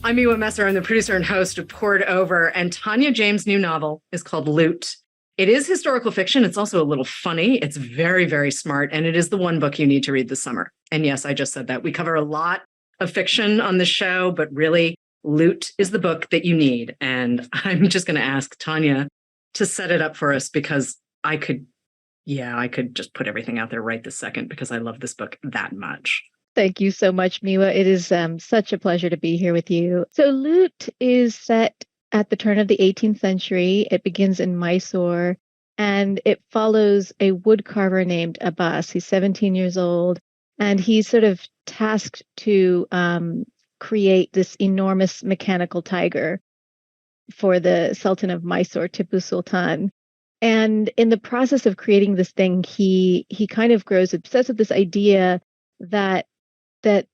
I'm Miwa Messer. I'm the producer and host of Poured Over, and Tania James' new novel is called Loot. It is historical fiction. It's also a little funny. It's very, very smart, and it is the one book you need to read this summer. And yes, I just said that. We cover a lot of fiction on the show, but really, Loot is the book that you need. And I'm just going to ask Tania to set it up for us because I could just put everything out there right this second because I love this book that much. Thank you so much, Miwa. It is such a pleasure to be here with you. So Loot is set at the turn of the 18th century. It begins in Mysore, and it follows a woodcarver named Abbas. He's 17 years old, and he's sort of tasked to create this enormous mechanical tiger for the Sultan of Mysore, Tipu Sultan. And in the process of creating this thing, he kind of grows obsessed with this idea that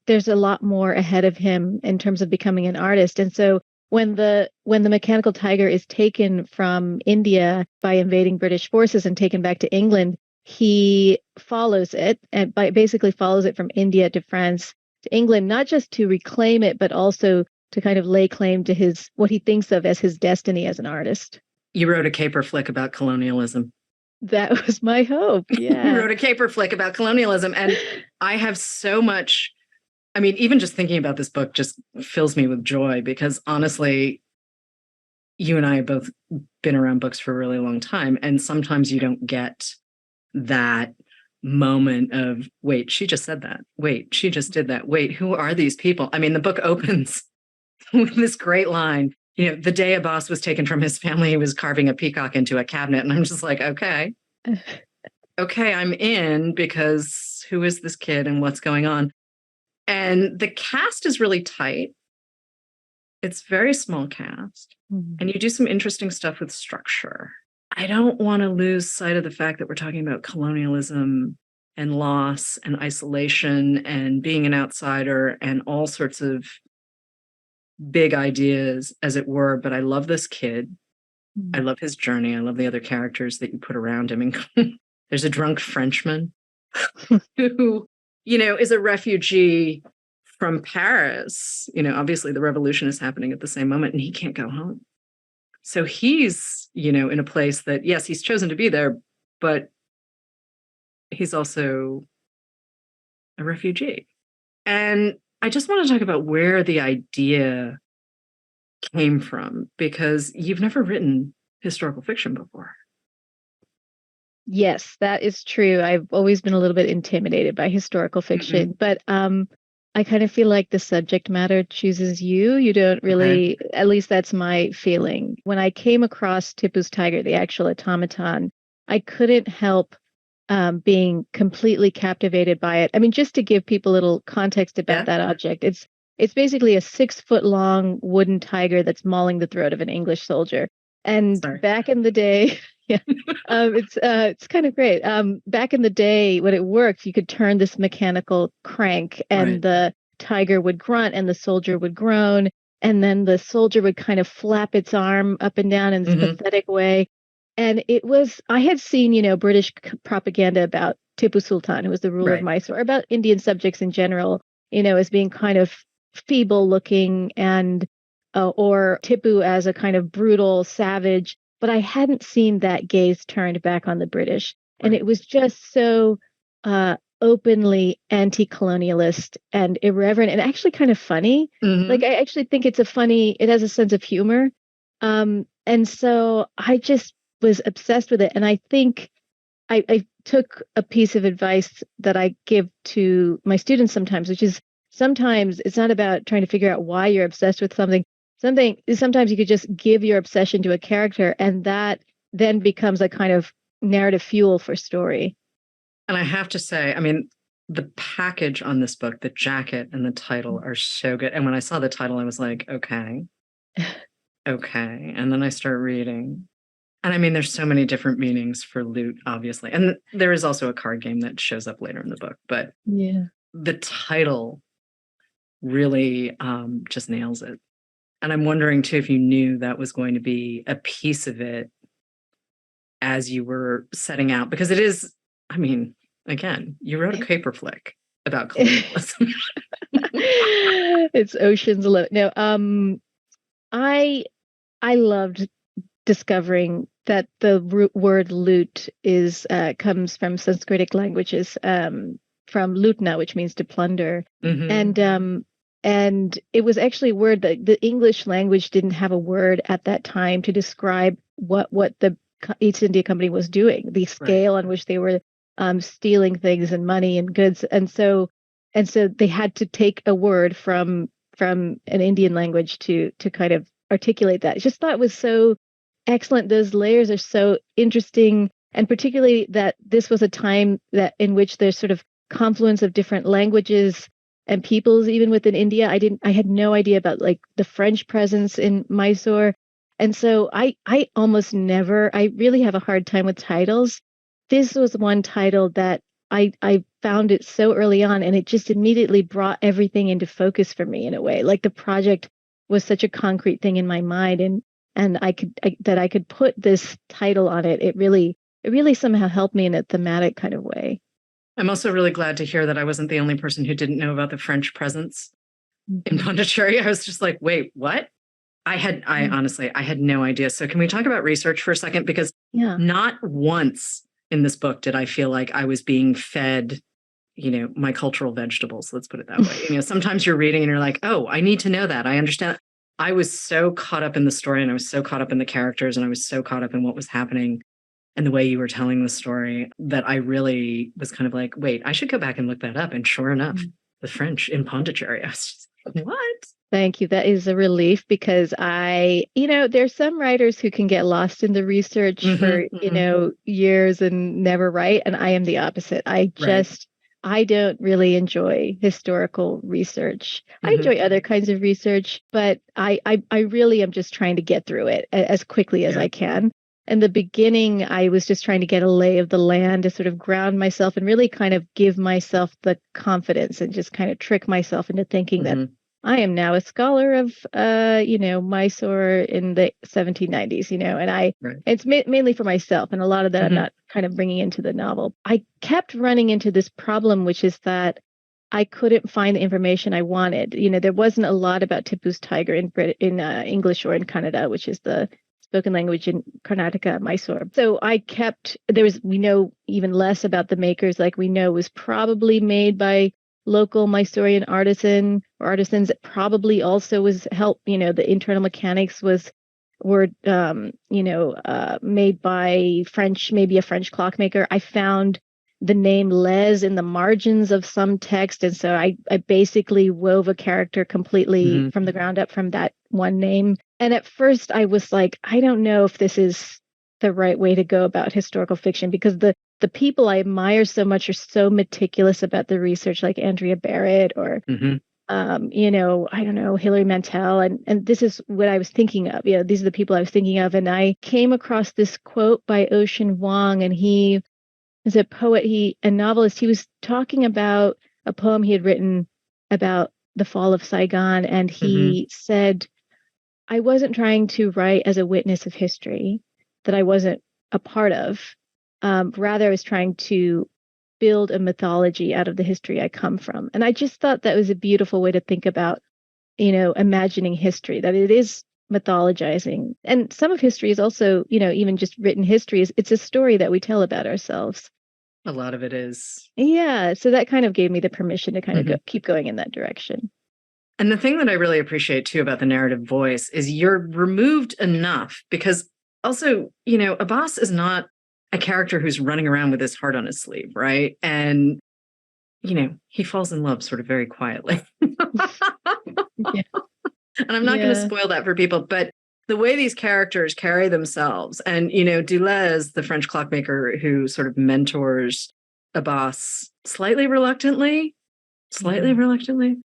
there's a lot more ahead of him in terms of becoming an artist. And so when the mechanical tiger is taken from India by invading British forces and taken back to England, he follows it and basically follows it from India to France to England, not just to reclaim it, but also to kind of lay claim to his what he thinks of as his destiny as an artist. You wrote a caper flick about colonialism. That was my hope. Yeah. You wrote a caper flick about colonialism. And I have so much, I mean, even just thinking about this book just fills me with joy because honestly, you and I have both been around books for a really long time. And sometimes you don't get that moment of, wait, she just said that. Wait, she just did that. Wait, who are these people? I mean, the book opens with this great line. You know, the day Abbas was taken from his family, he was carving a peacock into a cabinet. And I'm just like, okay, I'm in because who is this kid and what's going on? And the cast is really tight. It's very small cast. Mm-hmm. And you do some interesting stuff with structure. I don't want to lose sight of the fact that we're talking about colonialism and loss and isolation and being an outsider and all sorts of big ideas, as it were, but I love this kid. I love his journey. I love the other characters that you put around him. And there's a drunk Frenchman who, you know, is a refugee from Paris. You know, obviously the revolution is happening at the same moment and he can't go home. So he's, you know, in a place that, yes, he's chosen to be there, but he's also a refugee. And I just want to talk about where the idea came from, because you've never written historical fiction before. Yes, that is true. I've always been a little bit intimidated by historical fiction, but I kind of feel like the subject matter chooses you. You don't really, at least that's my feeling. When I came across Tipu's tiger, the actual automaton, I couldn't help being completely captivated by it. I mean, just to give people a little context about that object, it's basically a 6-foot-long wooden tiger that's mauling the throat of an English soldier. And back in the day, it's kind of great. Back in the day, when it worked, you could turn this mechanical crank, and the tiger would grunt, and the soldier would groan, and then the soldier would kind of flap its arm up and down in this pathetic way. And I had seen, you know, British propaganda about Tipu Sultan, who was the ruler of Mysore, about Indian subjects in general, you know, as being kind of feeble looking and, or Tipu as a kind of brutal savage. But I hadn't seen that gaze turned back on the British. And it was just so openly anti-colonialist and irreverent and actually kind of funny. Like, I actually think it has a sense of humor. And so I just was obsessed with it. And I think I took a piece of advice that I give to my students sometimes, which is sometimes it's not about trying to figure out why you're obsessed with something. Sometimes you could just give your obsession to a character, and that then becomes a kind of narrative fuel for story. And I have to say, I mean, the package on this book, the jacket and the title are so good. And when I saw the title, I was like, okay. And then I start reading. And I mean, there's so many different meanings for loot, obviously. And there is also a card game that shows up later in the book. But the title really just nails it. And I'm wondering, too, if you knew that was going to be a piece of it as you were setting out. Because it is, I mean, again, you wrote a caper flick about colonialism. It's oceans alone. No, I I loved discovering that the word loot is comes from Sanskritic languages, from lutna, which means to plunder, Mm-hmm. and it was actually a word that the English language didn't have a word at that time to describe what the East India Company was doing, the Right. scale on which they were stealing things and money and goods, and so they had to take a word from an Indian language to kind of articulate that. I just thought it was so excellent. Those layers are so interesting, and particularly that this was a time that in which there's sort of confluence of different languages and peoples even within India. I had no idea about like the French presence in Mysore. And so I almost never, I really have a hard time with titles. This was one title that I found it so early on, and it just immediately brought everything into focus for me in a way. Like the project was such a concrete thing in my mind, and that I could put this title on it. It really somehow helped me in a thematic kind of way. I'm also really glad to hear that I wasn't the only person who didn't know about the French presence in Mhm. Pondicherry. I was just like, wait, what? I Mm. honestly, I had no idea. So can we talk about research for a second? Because Yeah. not once in this book did I feel like I was being fed, my cultural vegetables. Let's put it that way. Sometimes you're reading and you're like, oh, I need to know that. I understand. I was so caught up in the story, and I was so caught up in the characters, and I was so caught up in what was happening and the way you were telling the story, that I really was kind of like, wait, I should go back and look that up. And sure enough, Mm. the French in Pondicherry. I was just like, what? Thank you. That is a relief because there's some writers who can get lost in the research for, Mm-hmm, mm-hmm. years and never write. And I am the opposite. Right. I don't really enjoy historical research. I Mm-hmm. enjoy other kinds of research, but I really am just trying to get through it as quickly as Yeah. I can. In the beginning, I was just trying to get a lay of the land to sort of ground myself and really kind of give myself the confidence and just kind of trick myself into thinking that Mm-hmm. I am now a scholar of, Mysore in the 1790s, and Right. it's mainly for myself. And a lot of that I'm Mm-hmm. not kind of bringing into the novel. I kept running into this problem, which is that I couldn't find the information I wanted. There wasn't a lot about Tipu's tiger in English or in Kannada, which is the spoken language in Karnataka, Mysore. So we know even less about the makers. Like we know it was probably made by local Mysorean artisan or artisans. It probably also was help, the internal mechanics were made by French, maybe a French clockmaker. I found the name Les in the margins of some text, and so I basically wove a character completely Mm-hmm. from the ground up from that one name. And at first I was like, I don't know if this is the right way to go about historical fiction, because the people I admire so much are so meticulous about the research, like Andrea Barrett or Mm-hmm. I don't know, Hilary Mantel. And this is what I was thinking of. These are the people I was thinking of. And I came across this quote by Ocean Vuong, and he is a poet, a novelist. He was talking about a poem he had written about the fall of Saigon. And Mm-hmm. he said, I wasn't trying to write as a witness of history that I wasn't a part of. Rather, I was trying to build a mythology out of the history I come from. And I just thought that was a beautiful way to think about, imagining history, that it is mythologizing. And some of history is also, even just written history it's a story that we tell about ourselves. A lot of it is. Yeah. So that kind of gave me the permission to kind of Mm-hmm. keep going in that direction. And the thing that I really appreciate too about the narrative voice is you're removed enough, because also, Abbas is not a character who's running around with his heart on his sleeve, right? And, he falls in love sort of very quietly. Yeah. And I'm not going to Yeah. spoil that for people, but the way these characters carry themselves, and, Deleuze, the French clockmaker who sort of mentors Abbas slightly Mhm. reluctantly,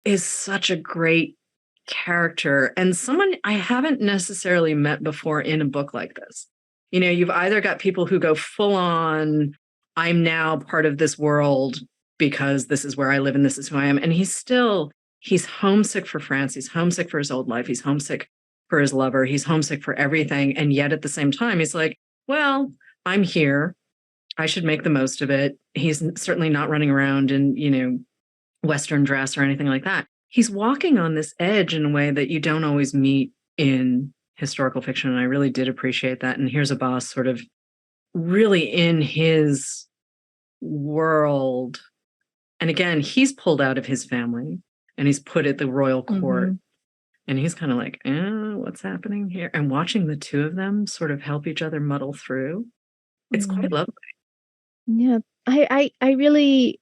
is such a great character and someone I haven't necessarily met before in a book like this. You've either got people who go full on, I'm now part of this world because this is where I live and this is who I am. And he's homesick for France. He's homesick for his old life. He's homesick for his lover. He's homesick for everything. And yet at the same time, he's like, well, I'm here. I should make the most of it. He's certainly not running around in, Western dress or anything like that. he's walking on this edge in a way that you don't always meet in historical fiction. And I really did appreciate that. And here's Abbas sort of really in his world. And again, he's pulled out of his family and he's put at the royal court. And he's kind of like, what's happening here? And watching the two of them sort of help each other muddle through, it's quite lovely. Yeah. I really,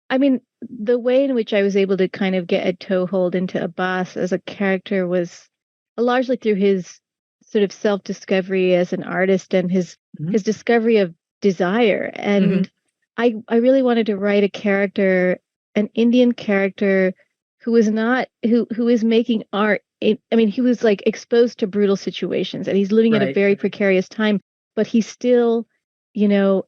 I mean, the way in which I was able to kind of get a toehold into Abbas as a character was largely through his sort of self-discovery as an artist and his discovery of desire. And I really wanted to write a character, an Indian character who is not who is making art. I mean, he was like exposed to brutal situations and he's living at a very precarious time, but he still, you know,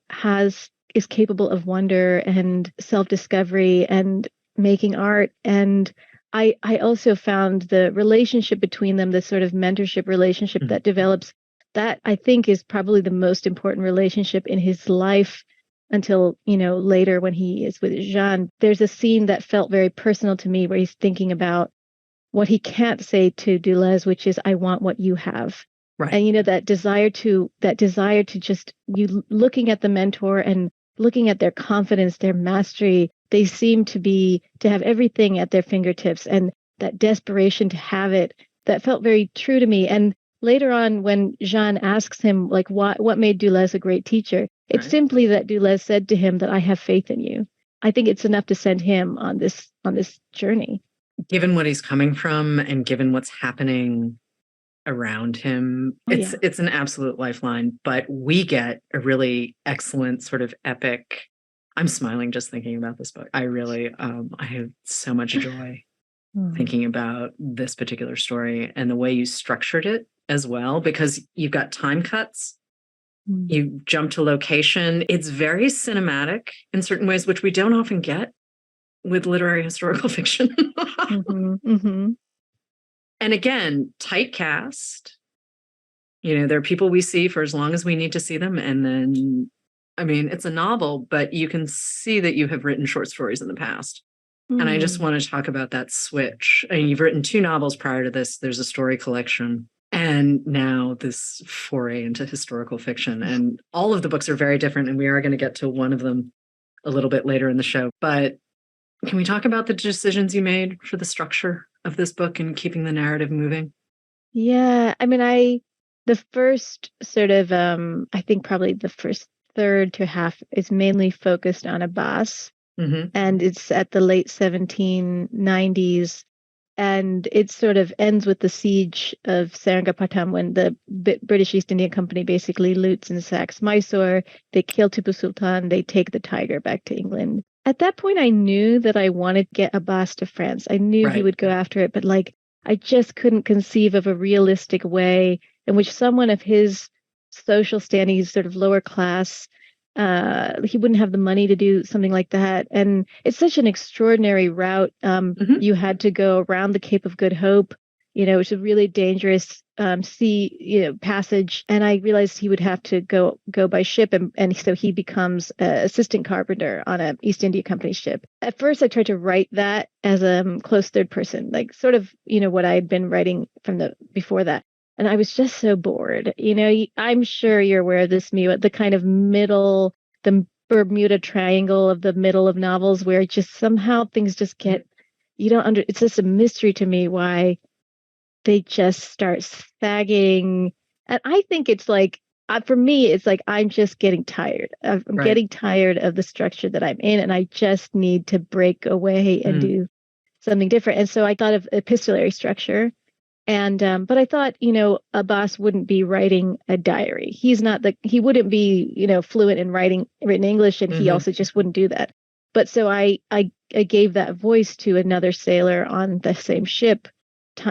is capable of wonder and self-discovery and making art. And I also found the relationship between them, the sort of mentorship relationship that develops, that I think is probably the most important relationship in his life until, you know, later when he is with Jean. There's a scene that felt very personal to me where he's thinking about what he can't say to Deleuze, which is, I want what you have. Right. And, you know, that desire to just, you looking at the mentor and looking at their confidence, their mastery, they seem to have everything at their fingertips, and that desperation to have it, that felt very true to me. And later on, when Jean asks him, like, what made Deleuze a great teacher? It's simply that Deleuze said to him that I have faith in you. I think it's enough to send him on this journey. Given what he's coming from and given what's happening around him, it's an absolute lifeline. But we get a really excellent sort of epic. I'm smiling just thinking about this book. I really, I have so much joy thinking about this particular story and the way you structured it as well, because you've got time cuts. You jump to location. It's very cinematic in certain ways, which we don't often get with literary historical fiction. And again, tight cast. You know, there are people we see for as long as we need to see them. And then, I mean, it's a novel, but you can see that you have written short stories in the past. And I just want to talk about that switch. I mean, you've written 2 novels prior to this. There's a story collection. And now this foray into historical fiction. And all of the books are very different. And we are going to get to one of them a little bit later in the show. But can we talk about the decisions you made for the structure of this book and keeping the narrative moving? Yeah, I mean, the first sort of, I think probably the first third to half is mainly focused on Abbas. And it's at the late 1790s. And it sort of ends with the siege of Seringapatam, when the British East India Company basically loots and sacks Mysore. They kill Tipu Sultan. They take the tiger back to England. At that point, I knew that I wanted to get Abbas to France. I knew he would go after it, but like, I just couldn't conceive of a realistic way in which someone of his social standing, he's sort of lower class, he wouldn't have the money to do something like that. And it's such an extraordinary route. You had to go around the Cape of Good Hope, you know, which is a really dangerous sea, you know, passage. And I realized he would have to go by ship. And so he becomes an assistant carpenter on a East India Company ship. At first, I tried to write that as a close third person, like sort of, you know, what I had been writing from before that. And I was just so bored. You know, I'm sure you're aware of this, Miwa, the kind of middle, the Bermuda Triangle of the middle of novels, where just somehow things just get, it's just a mystery to me why they just start sagging. And I think it's like, for me, it's like, I'm just getting tired. I'm getting tired of the structure that I'm in, and I just need to break away and do something different. And so I thought of epistolary structure. And but I thought, you know, Abbas wouldn't be writing a diary. He wouldn't be, you know, fluent in written English, and he also just wouldn't do that. But so I gave that voice to another sailor on the same ship.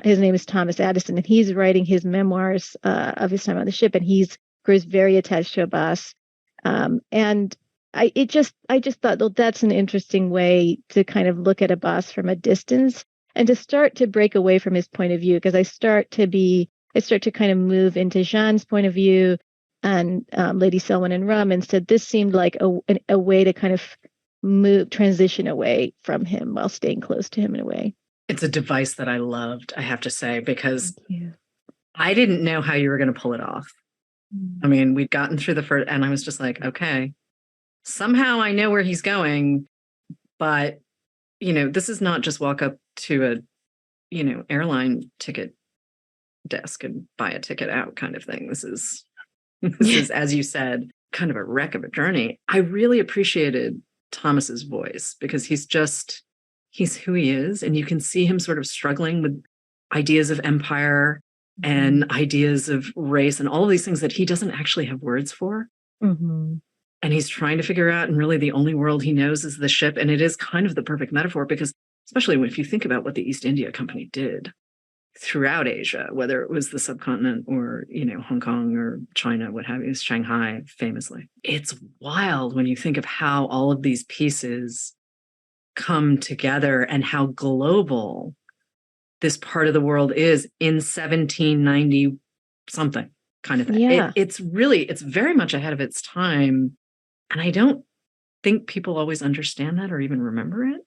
His name is Thomas Addison, and he's writing his memoirs of his time on the ship, and grows very attached to Abbas. And I just thought, well, that's an interesting way to kind of look at Abbas from a distance, and to start to break away from his point of view, because I start to kind of move into Jean's point of view and Lady Selwyn and Rum, and so this seemed like a way to kind of transition away from him while staying close to him in a way. It's a device that I loved, I have to say, because Thank you. I didn't know how you were going to pull it off. Mm. I mean, we'd gotten through the first, and I was just like, okay, somehow I know where he's going, but, this is not just walk up to a, airline ticket desk and buy a ticket out kind of thing. This is, as you said, kind of a wreck of a journey. I really appreciated Thomas's voice because he's who he is. And you can see him sort of struggling with ideas of empire and ideas of race and all of these things that he doesn't actually have words for. Mm-hmm. And he's trying to figure out, and really the only world he knows is the ship. And it is kind of the perfect metaphor because, especially if you think about what the East India Company did throughout Asia, whether it was the subcontinent or, Hong Kong or China, what have you, Shanghai famously. It's wild when you think of how all of these pieces come together and how global this part of the world is in 1790 something kind of thing. Yeah. It's very much ahead of its time. And I don't think people always understand that or even remember it.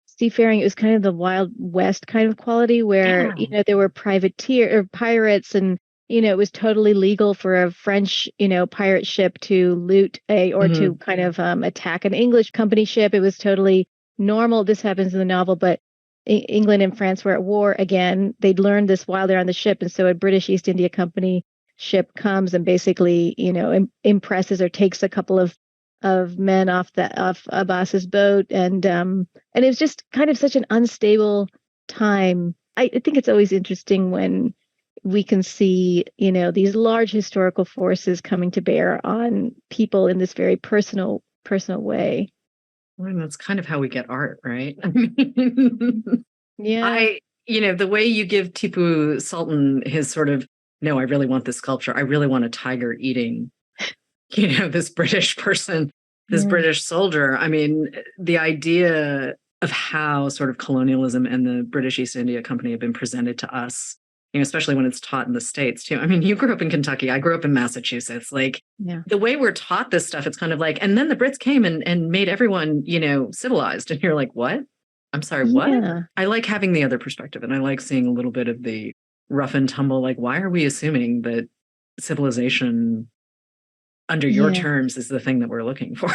Seafaring, it was kind of the Wild West kind of quality where, there were privateer or pirates and, it was totally legal for a French, pirate ship to loot to kind of attack an English company ship. It was totally normal. This happens in the novel, but England and France were at war again. They'd learned this while they're on the ship. And so a British East India Company ship comes and basically, impresses or takes a couple of men off Abbas's boat, and it was just kind of such an unstable time. I think it's always interesting when we can see, these large historical forces coming to bear on people in this very personal way. Well, that's kind of how we get art, right? I mean, yeah. The way you give Tipu Sultan his sort of, no, I really want this sculpture. I really want a tiger eating, this British person, this British soldier. I mean, the idea of how sort of colonialism and the British East India Company have been presented to us, especially when it's taught in the States too. I mean, you grew up in Kentucky. I grew up in Massachusetts. Like the way we're taught this stuff, it's kind of like, and then the Brits came and made everyone, civilized. And you're like, what? I'm sorry, what? Yeah. I like having the other perspective. And I like seeing a little bit of the rough and tumble. Like, why are we assuming that civilization under your terms is the thing that we're looking for?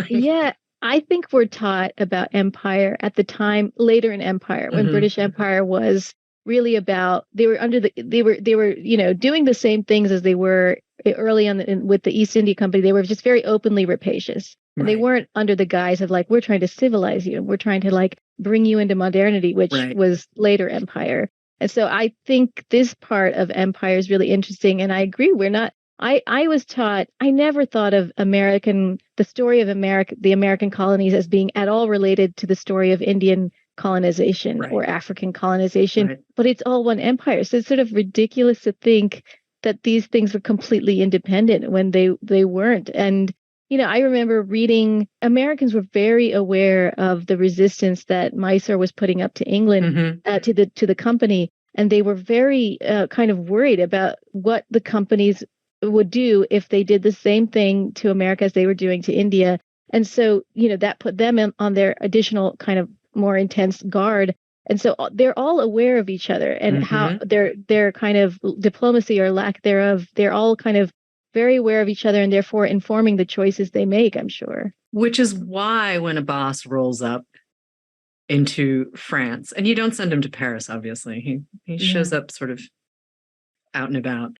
Yeah, I think we're taught about empire at the time later in empire when British Empire was really about they were doing the same things as they were early on with the East India Company. They were just very openly rapacious, and they weren't under the guise of like, we're trying to civilize you, we're trying to like bring you into modernity, which was later empire. And so I think this part of empire is really interesting, and I agree, we're not. I was taught, I never thought of the story of America, the American colonies as being at all related to the story of Indian colonization or African colonization, but it's all one empire. So it's sort of ridiculous to think that these things were completely independent when they weren't. And, I remember reading, Americans were very aware of the resistance that Mysore was putting up to England, to the company. And they were very kind of worried about what the companies would do if they did the same thing to America as they were doing to India. And so, that put them on their additional kind of more intense guard. And so they're all aware of each other and how their kind of diplomacy or lack thereof, they're all kind of very aware of each other and therefore informing the choices they make, I'm sure. Which is why when a boss rolls up into France, and you don't send him to Paris, obviously, he shows up sort of out and about.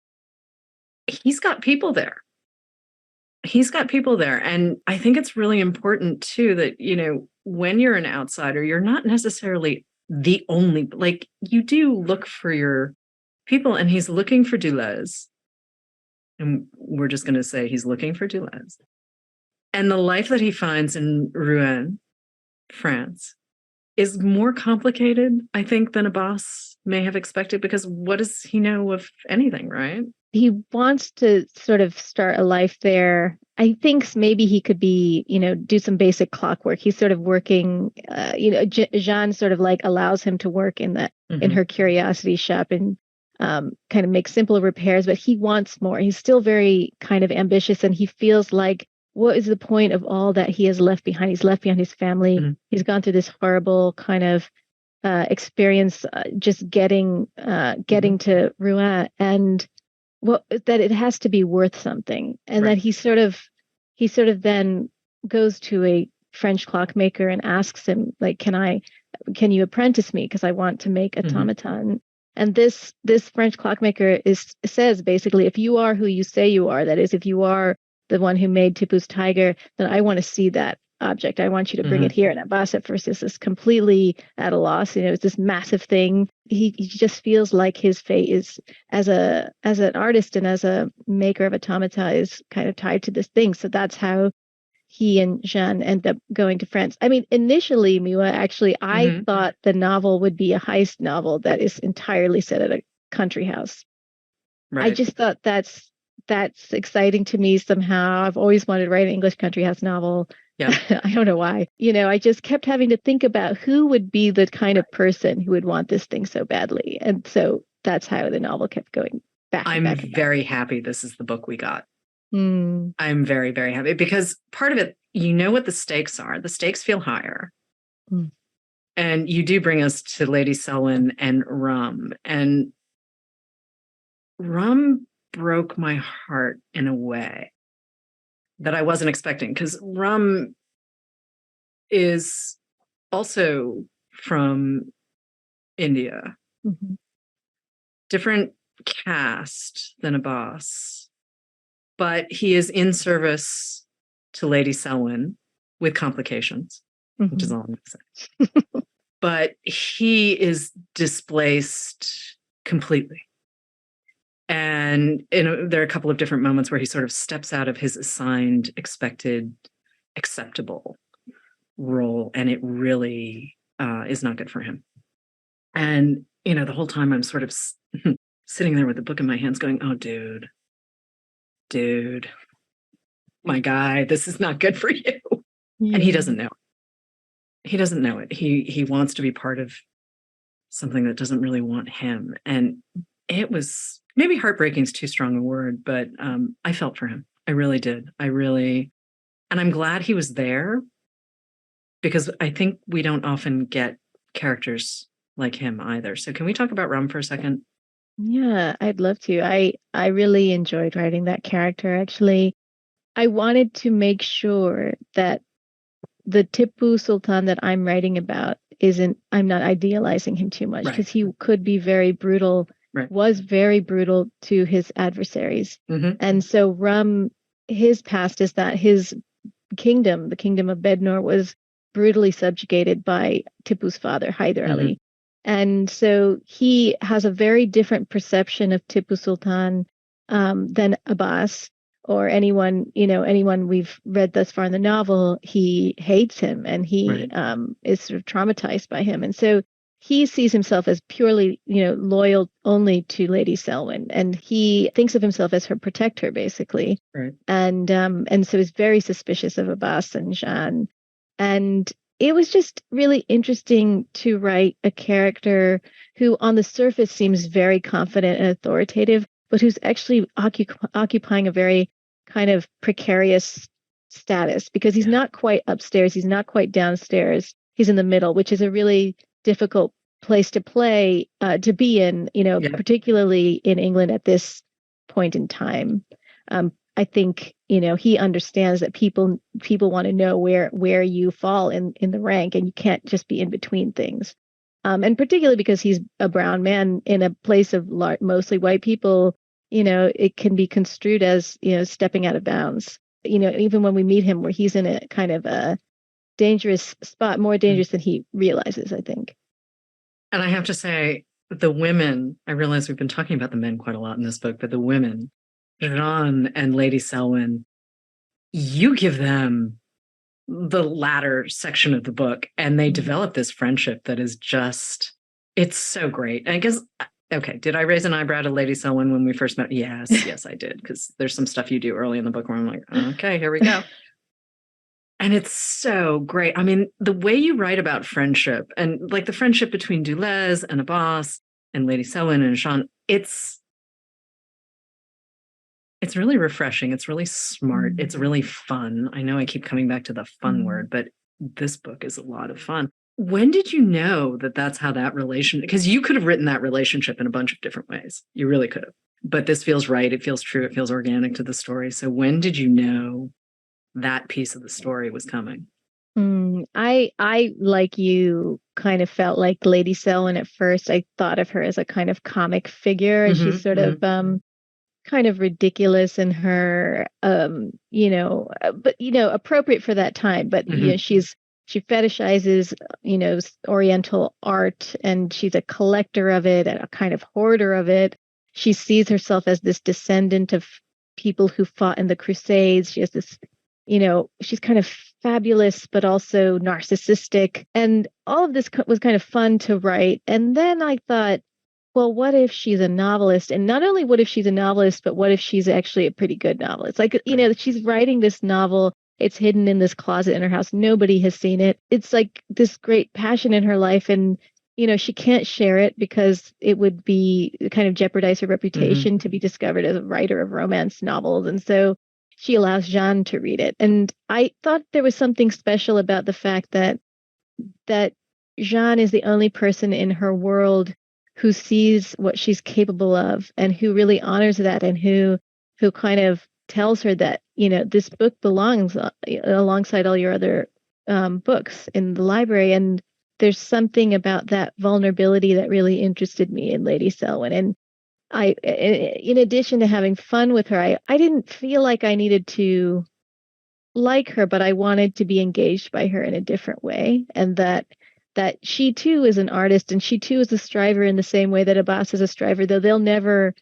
He's got people there. And I think it's really important too that, when you're an outsider, you're not necessarily the only, like you do look for your people, and he's looking for Deleuze. And we're just going to say he's looking for Deleuze. And the life that he finds in Rouen, France, is more complicated, I think, than a boss may have expected, because what does he know of anything, right? He wants to sort of start a life there. I think maybe he could be, do some basic clockwork. He's sort of working, Jeanne sort of like allows him to work in her curiosity shop and kind of make simple repairs, but he wants more. He's still very kind of ambitious, and he feels like, what is the point of all that he has left behind? He's left behind his family. He's gone through this horrible kind of experience just getting to Rouen, and that it has to be worth something, and that he sort of then goes to a French clockmaker and asks him, like, can you apprentice me, because I want to make automaton. And this French clockmaker says basically, if you are who you say you are, that is, if you are the one who made Tipu's tiger, then I want to see that object. I want you to bring it here. And Abbas at first is completely at a loss. It's this massive thing. He just feels like his fate is, as an artist and as a maker of automata, is kind of tied to this thing. So that's how he and Jeanne end up going to France. I mean, initially, Miwa, actually, I thought the novel would be a heist novel that is entirely set at a country house. Right. I just thought that's exciting to me somehow. I've always wanted to write an English country house novel. Yeah. I don't know why. I just kept having to think about who would be the kind of person who would want this thing so badly. And so that's how the novel kept going back. I'm very happy this is the book we got. I'm very, very happy, because part of it, what the stakes are. The stakes feel higher. And you do bring us to Lady Selwyn and Rum. And Rum broke my heart in a way that I wasn't expecting, because Rum is also from India. Different caste than Abbas. But he is in service to Lady Selwyn with complications, which is all I'm going to say. But he is displaced completely. And there are a couple of different moments where he sort of steps out of his assigned, expected, acceptable role, and it really is not good for him. And, the whole time I'm sort of sitting there with the book in my hands going, oh, dude, my guy, this is not good for you. And he doesn't know it. He doesn't know it. He wants to be part of something that doesn't really want him. And it was, maybe heartbreaking is too strong a word, but I felt for him. I really did. And I'm glad he was there, because I think we don't often get characters like him either. So can we talk about Rum for a second? Yeah, I'd love to. I really enjoyed writing that character, actually. I wanted to make sure that the Tipu Sultan that I'm writing about I'm not idealizing him too much, because he could be very brutal, was very brutal to his adversaries. And so Rum, his past is that his kingdom, the kingdom of Bednor, was brutally subjugated by Tipu's father, Hyder Ali. And so he has a very different perception of Tipu Sultan than Abbas or anyone we've read thus far in the novel. He hates him, and he is sort of traumatized by him. And so he sees himself as purely, loyal only to Lady Selwyn, and he thinks of himself as her protector, basically. And so is very suspicious of Abbas and Jeanne. And it was just really interesting to write a character who on the surface seems very confident and authoritative, but who's actually occupying a very kind of precarious status, because he's not quite upstairs, he's not quite downstairs, he's in the middle, which is a really difficult place to be in, particularly in England at this point in time. I think, he understands that people want to know where you fall in the rank, and you can't just be in between things. And particularly because he's a brown man in a place of mostly white people, it can be construed as, stepping out of bounds. Even when we meet him, where he's in a kind of a dangerous spot, more dangerous than he realizes, I think. And I have to say, the women, I realize we've been talking about the men quite a lot in this book, but the women, Jeanne and Lady Selwyn, you give them the latter section of the book, and they develop this friendship that is just, it's so great. And I guess, okay, did I raise an eyebrow to Lady Selwyn when we first met? Yes, I did, because there's some stuff you do early in the book where I'm like, okay, here we go. And it's so great. I mean, the way you write about friendship, and like the friendship between Dulez and Abbas and Lady Selwyn and Jeanne, it's really refreshing. It's really smart. It's really fun. I know I keep coming back to the fun word, but this book is a lot of fun. When did you know that that's how that relation, because you could have written that relationship in a bunch of different ways. You really could have. But this feels right. It feels true. It feels organic to the story. So when did you know that piece of the story was coming? I like you kind of felt like Lady Selwyn at first. I thought of her as a kind of comic figure, and she's sort of kind of ridiculous in her but appropriate for that time. But she fetishizes Oriental art, and she's a collector of it and a kind of hoarder of it. She sees herself as this descendant of people who fought in the Crusades. She has this, she's kind of fabulous, but also narcissistic. And all of this was kind of fun to write. And then I thought, well, what if she's a novelist? And not only what if she's a novelist, but what if she's actually a pretty good novelist? Like, she's writing this novel. It's hidden in this closet in her house. Nobody has seen it. It's like this great passion in her life. And, she can't share it because it would be kind of jeopardize her reputation to be discovered as a writer of romance novels. And so she allows Jean to read it. And I thought there was something special about the fact that Jean is the only person in her world who sees what she's capable of and who really honors that, and who kind of tells her that, this book belongs alongside all your other books in the library. And there's something about that vulnerability that really interested me in Lady Selwyn. And in addition to having fun with her, I didn't feel like I needed to like her, but I wanted to be engaged by her in a different way. And that she too is an artist, and she too is a striver in the same way that Abbas is a striver, though they'll never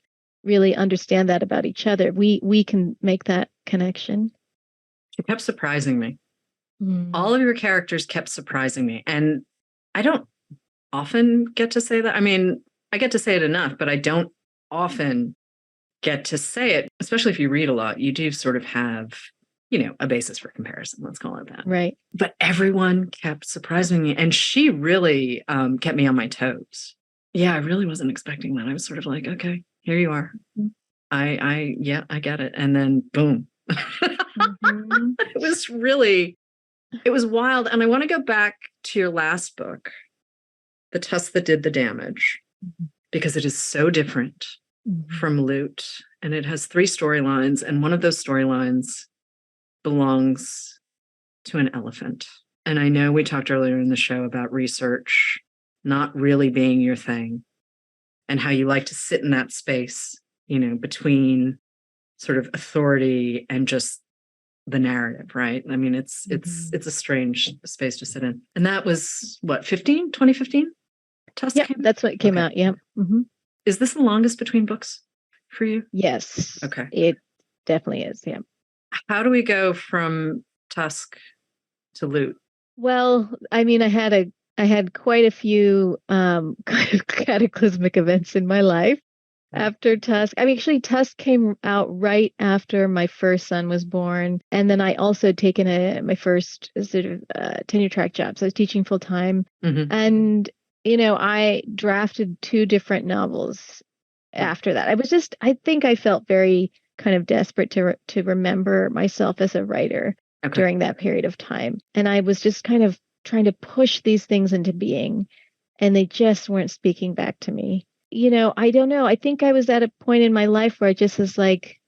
really understand that about each other. We can make that connection. It kept surprising me. All of your characters kept surprising me. And I don't often get to say that. I mean, I get to say it enough, but I don't often get to say it, especially if you read a lot. You do sort of have, a basis for comparison. Let's call it that. Right. But everyone kept surprising me. And she really kept me on my toes. Yeah, I really wasn't expecting that. I was sort of like, okay, here you are. I get it. And then boom. It was wild. And I want to go back to your last book, The Tusk That Did the Damage, because it is so different from Loot. And it has 3 storylines. And one of those storylines belongs to an elephant. And I know we talked earlier in the show about research not really being your thing, and how you like to sit in that space, between sort of authority and just the narrative, right? I mean, it's a strange space to sit in. And that was what, 2015? Tusk yeah, that's what came out. Yeah. Is this the longest between books for you? Yes. Okay. It definitely is. Yeah. How do we go from Tusk to Loot? Well, I mean, I had quite a few kind of cataclysmic events in my life after Tusk. I mean, actually, Tusk came out right after my first son was born, and then I also taken my first sort of tenure track job. So I was teaching full time, and I drafted 2 different novels after that. I think I felt very kind of desperate to remember myself as a writer during that period of time. And I was just kind of trying to push these things into being, and they just weren't speaking back to me. I don't know. I think I was at a point in my life where I just was like,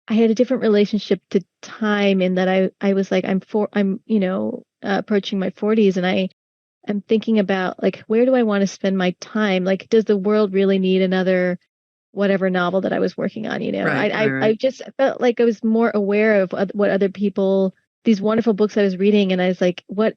I had a different relationship to time, in that I was like, I'm approaching my 40s, and I'm thinking about, like, where do I want to spend my time? Like, does the world really need another whatever novel that I was working on? Right. I just felt like I was more aware of what other people, these wonderful books I was reading, and I was like, what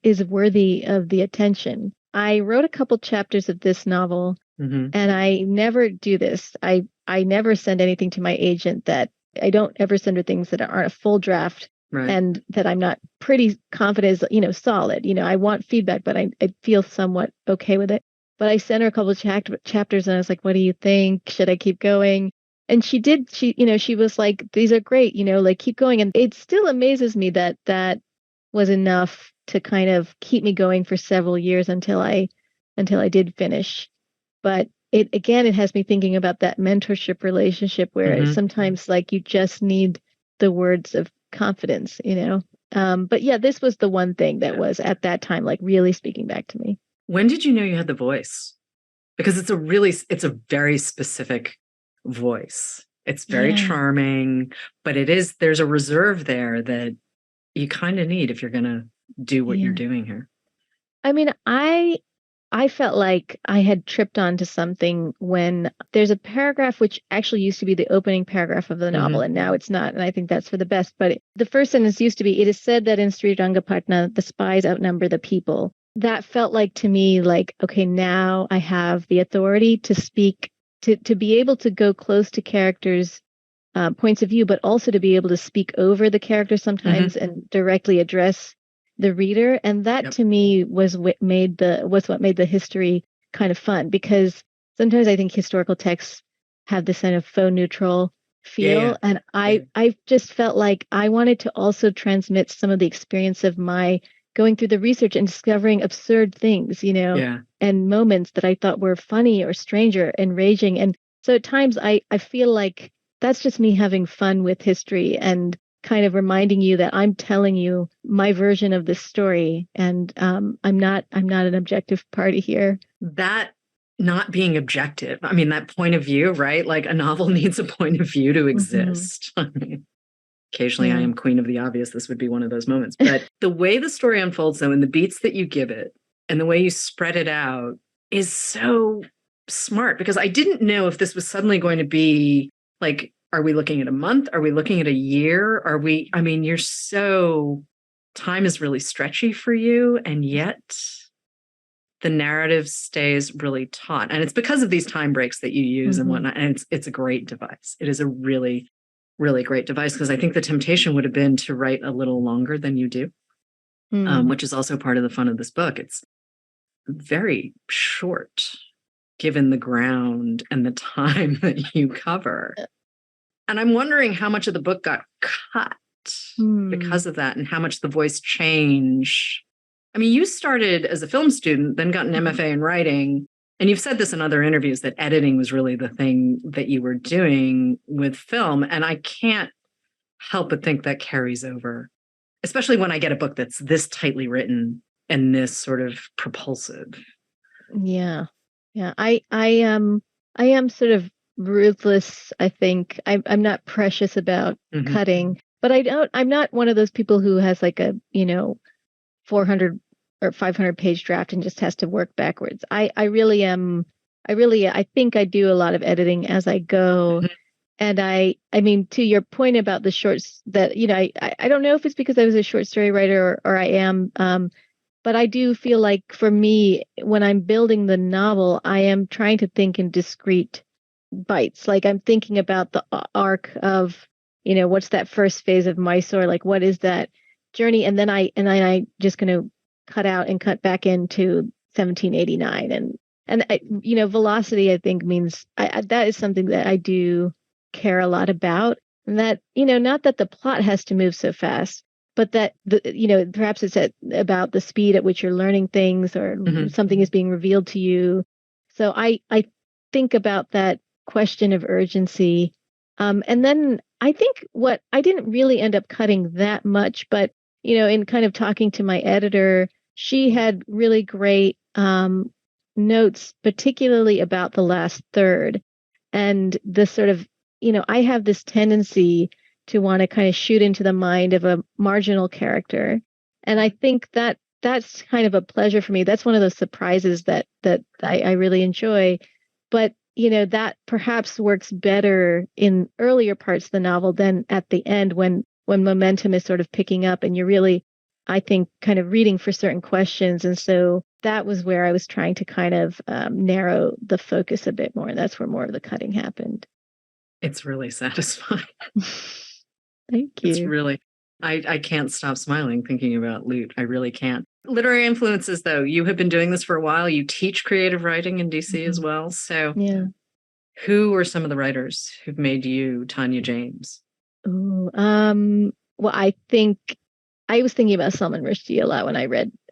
is worthy of the attention? I wrote a couple chapters of this novel, and I never do this. I never send anything to my agent. That I don't ever send her things that aren't a full draft, and that I'm not pretty confident is, solid. I want feedback, but I feel somewhat okay with it. But I sent her a couple of chapters, and I was like, what do you think? Should I keep going? And she did. She was like, these are great, like, keep going. And it still amazes me that that was enough to kind of keep me going for several years until I did finish. But it has me thinking about that mentorship relationship where sometimes, like, you just need the words of confidence, But yeah, this was the one thing that was at that time like really speaking back to me. When did you know you had the voice? Because it's a very specific voice. It's very charming, but there's a reserve there that you kind of need if you're going to do what you're doing here. I mean, I felt like I had tripped onto something when there's a paragraph which actually used to be the opening paragraph of the novel, and now it's not. And I think that's for the best. But the first sentence used to be, "It is said that in Srirangapatna, the spies outnumber the people." That felt like to me, like, okay, now I have the authority to speak, to be able to go close to characters' points of view, but also to be able to speak over the characters sometimes and directly address the reader. And that to me was what made the history kind of fun, because sometimes I think historical texts have this kind of faux neutral feel. And I just felt like I wanted to also transmit some of the experience of my going through the research and discovering absurd things, and moments that I thought were funny or strange or enraging. And so at times I feel like that's just me having fun with history and kind of reminding you that I'm telling you my version of this story, and I'm not an objective party here. That not being objective, I mean, that point of view, right? Like a novel needs a point of view to exist. I mean, occasionally I am queen of the obvious. This would be one of those moments. But the way the story unfolds, though, and the beats that you give it and the way you spread it out is so smart, because I didn't know if this was suddenly going to be like, are we looking at a month? Are we looking at a year? I mean, time is really stretchy for you, and yet the narrative stays really taut. And it's because of these time breaks that you use and whatnot. And it's a great device. It is a really, really great device, because I think the temptation would have been to write a little longer than you do, which is also part of the fun of this book. It's very short, given the ground and the time that you cover. And I'm wondering how much of the book got cut because of that, and how much the voice changed. I mean, you started as a film student, then got an MFA in writing, and you've said this in other interviews that editing was really the thing that you were doing with film. And I can't help but think that carries over, especially when I get a book that's this tightly written and this sort of propulsive. Yeah. I am sort of ruthless. I think I'm not precious about cutting, but I'm not one of those people who has like a 400 or 500 page draft and just has to work backwards. I really am. I think I do a lot of editing as I go. And I mean, to your point about the shorts, that I don't know if it's because I was a short story writer or I am, but I do feel like for me, when I'm building the novel, I am trying to think in discrete bites. Like I'm thinking about the arc of, what's that first phase of Mysore? Like, what is that journey? And then I just going to cut out and cut back into 1789. And velocity, I think, means that is something that I do care a lot about. And that, not that the plot has to move so fast, but that perhaps it's about the speed at which you're learning things, or something is being revealed to you. So I think about that question of urgency. And then I think what I didn't really end up cutting that much, but in kind of talking to my editor, she had really great notes, particularly about the last third, and the sort of, I have this tendency to want to kind of shoot into the mind of a marginal character. And I think that that's kind of a pleasure for me. That's one of those surprises that I really enjoy. But, that perhaps works better in earlier parts of the novel than at the end, when momentum is sort of picking up and you're really, I think, kind of reading for certain questions. And so that was where I was trying to kind of narrow the focus a bit more. And that's where more of the cutting happened. It's really satisfying. Thank you. It's really, I can't stop smiling thinking about Loot. I really can't. Literary influences, though, you have been doing this for a while. You teach creative writing in DC as well. So who are some of the writers who've made you Tania James? Ooh, well, I think I was thinking about Salman Rushdie a lot when I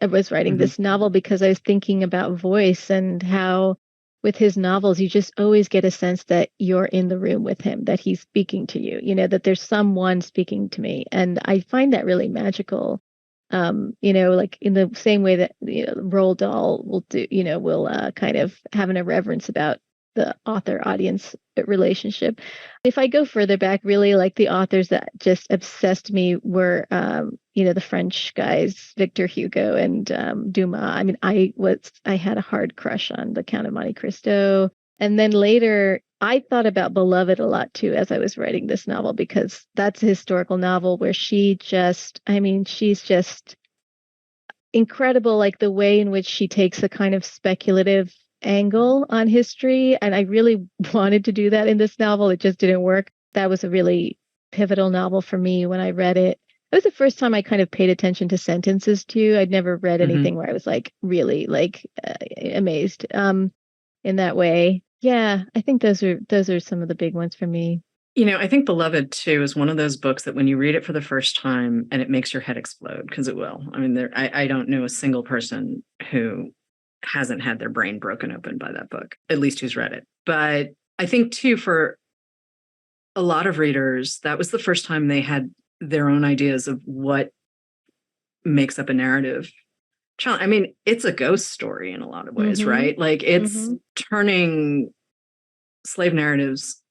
was writing this novel, because I was thinking about voice and how with his novels, you just always get a sense that you're in the room with him, that he's speaking to you, that there's someone speaking to me. And I find that really magical. Like in the same way that Roald Dahl will do, will kind of have an irreverence about the author audience relationship. If I go further back, really like the authors that just obsessed me were, the French guys, Victor Hugo and Dumas. I mean, I had a hard crush on the Count of Monte Cristo. And then later, I thought about Beloved a lot too as I was writing this novel, because that's a historical novel where she's just incredible, like the way in which she takes a kind of speculative angle on history. And I really wanted to do that in this novel. It just didn't work. That was a really pivotal novel for me when I read it. It was the first time I kind of paid attention to sentences too. I'd never read anything where I was like really like amazed in that way. Yeah, I think those are some of the big ones for me. I think Beloved too is one of those books that when you read it for the first time and it makes your head explode, because it will. I mean, I don't know a single person who hasn't had their brain broken open by that book, at least who's read it. But I think too, for a lot of readers, that was the first time they had their own ideas of what makes up a narrative. I mean, it's a ghost story in a lot of ways, right? Like it's turning slave narratives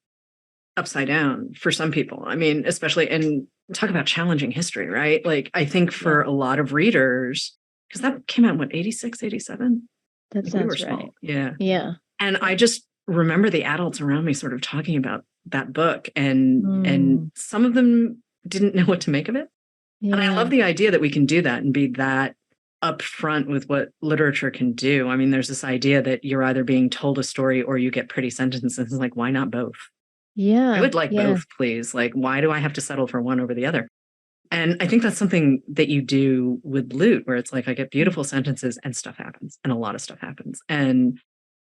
upside down for some people. I mean, especially, and talk about challenging history, right? Like I think for a lot of readers, because that came out, what, 86, 87? That Like sounds we were right. small. Yeah. Yeah. And I just remember the adults around me sort of talking about that book, and some of them didn't know what to make of it. Yeah. And I love the idea that we can do that and be that upfront with what literature can do. I mean, there's this idea that you're either being told a story or you get pretty sentences. Like, why not both? Yeah. I would like both, please. Like, why do I have to settle for one over the other? And I think that's something that you do with Loot, where it's like, I get beautiful sentences and stuff happens, and a lot of stuff happens. And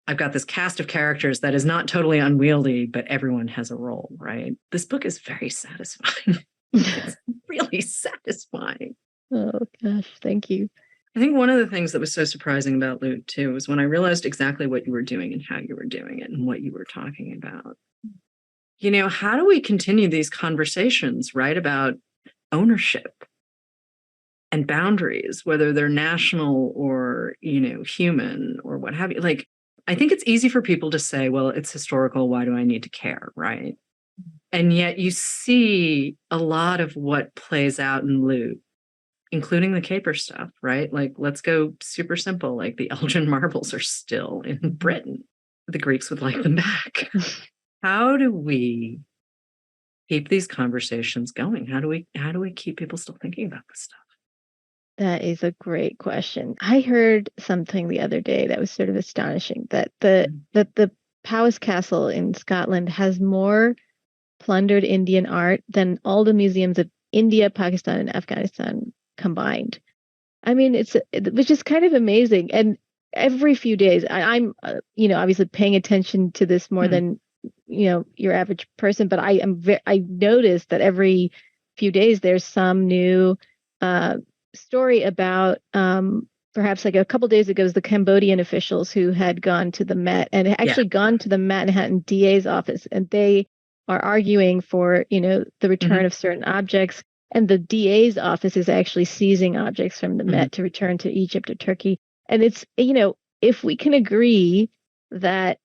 I've got this cast of characters that is not totally unwieldy, but everyone has a role, right? This book is very satisfying. It's really satisfying. Oh, gosh. Thank you. I think one of the things that was so surprising about Loot, too, was when I realized exactly what you were doing and how you were doing it and what you were talking about. How do we continue these conversations, right, about ownership and boundaries, whether they're national or, human or what have you? Like, I think it's easy for people to say, well, it's historical. Why do I need to care? Right. And yet you see a lot of what plays out in Loot, including the caper stuff, right? Like, let's go super simple. Like the Elgin marbles are still in Britain. The Greeks would like them back. How do we keep these conversations going? How do we keep people still thinking about this stuff? That is a great question. I heard something the other day that was sort of astonishing, that the Powis Castle in Scotland has more plundered Indian art than all the museums of India, Pakistan, and Afghanistan combined. I mean, which is kind of amazing. And every few days, I'm obviously paying attention to this more than your average person, but I noticed that every few days there's some new story about perhaps like a couple days ago, it was the Cambodian officials who had gone to the Met and actually gone to the Manhattan DA's office, and they are arguing for the return of certain objects, and the DA's office is actually seizing objects from the Met to return to Egypt or Turkey. And it's if we can agree that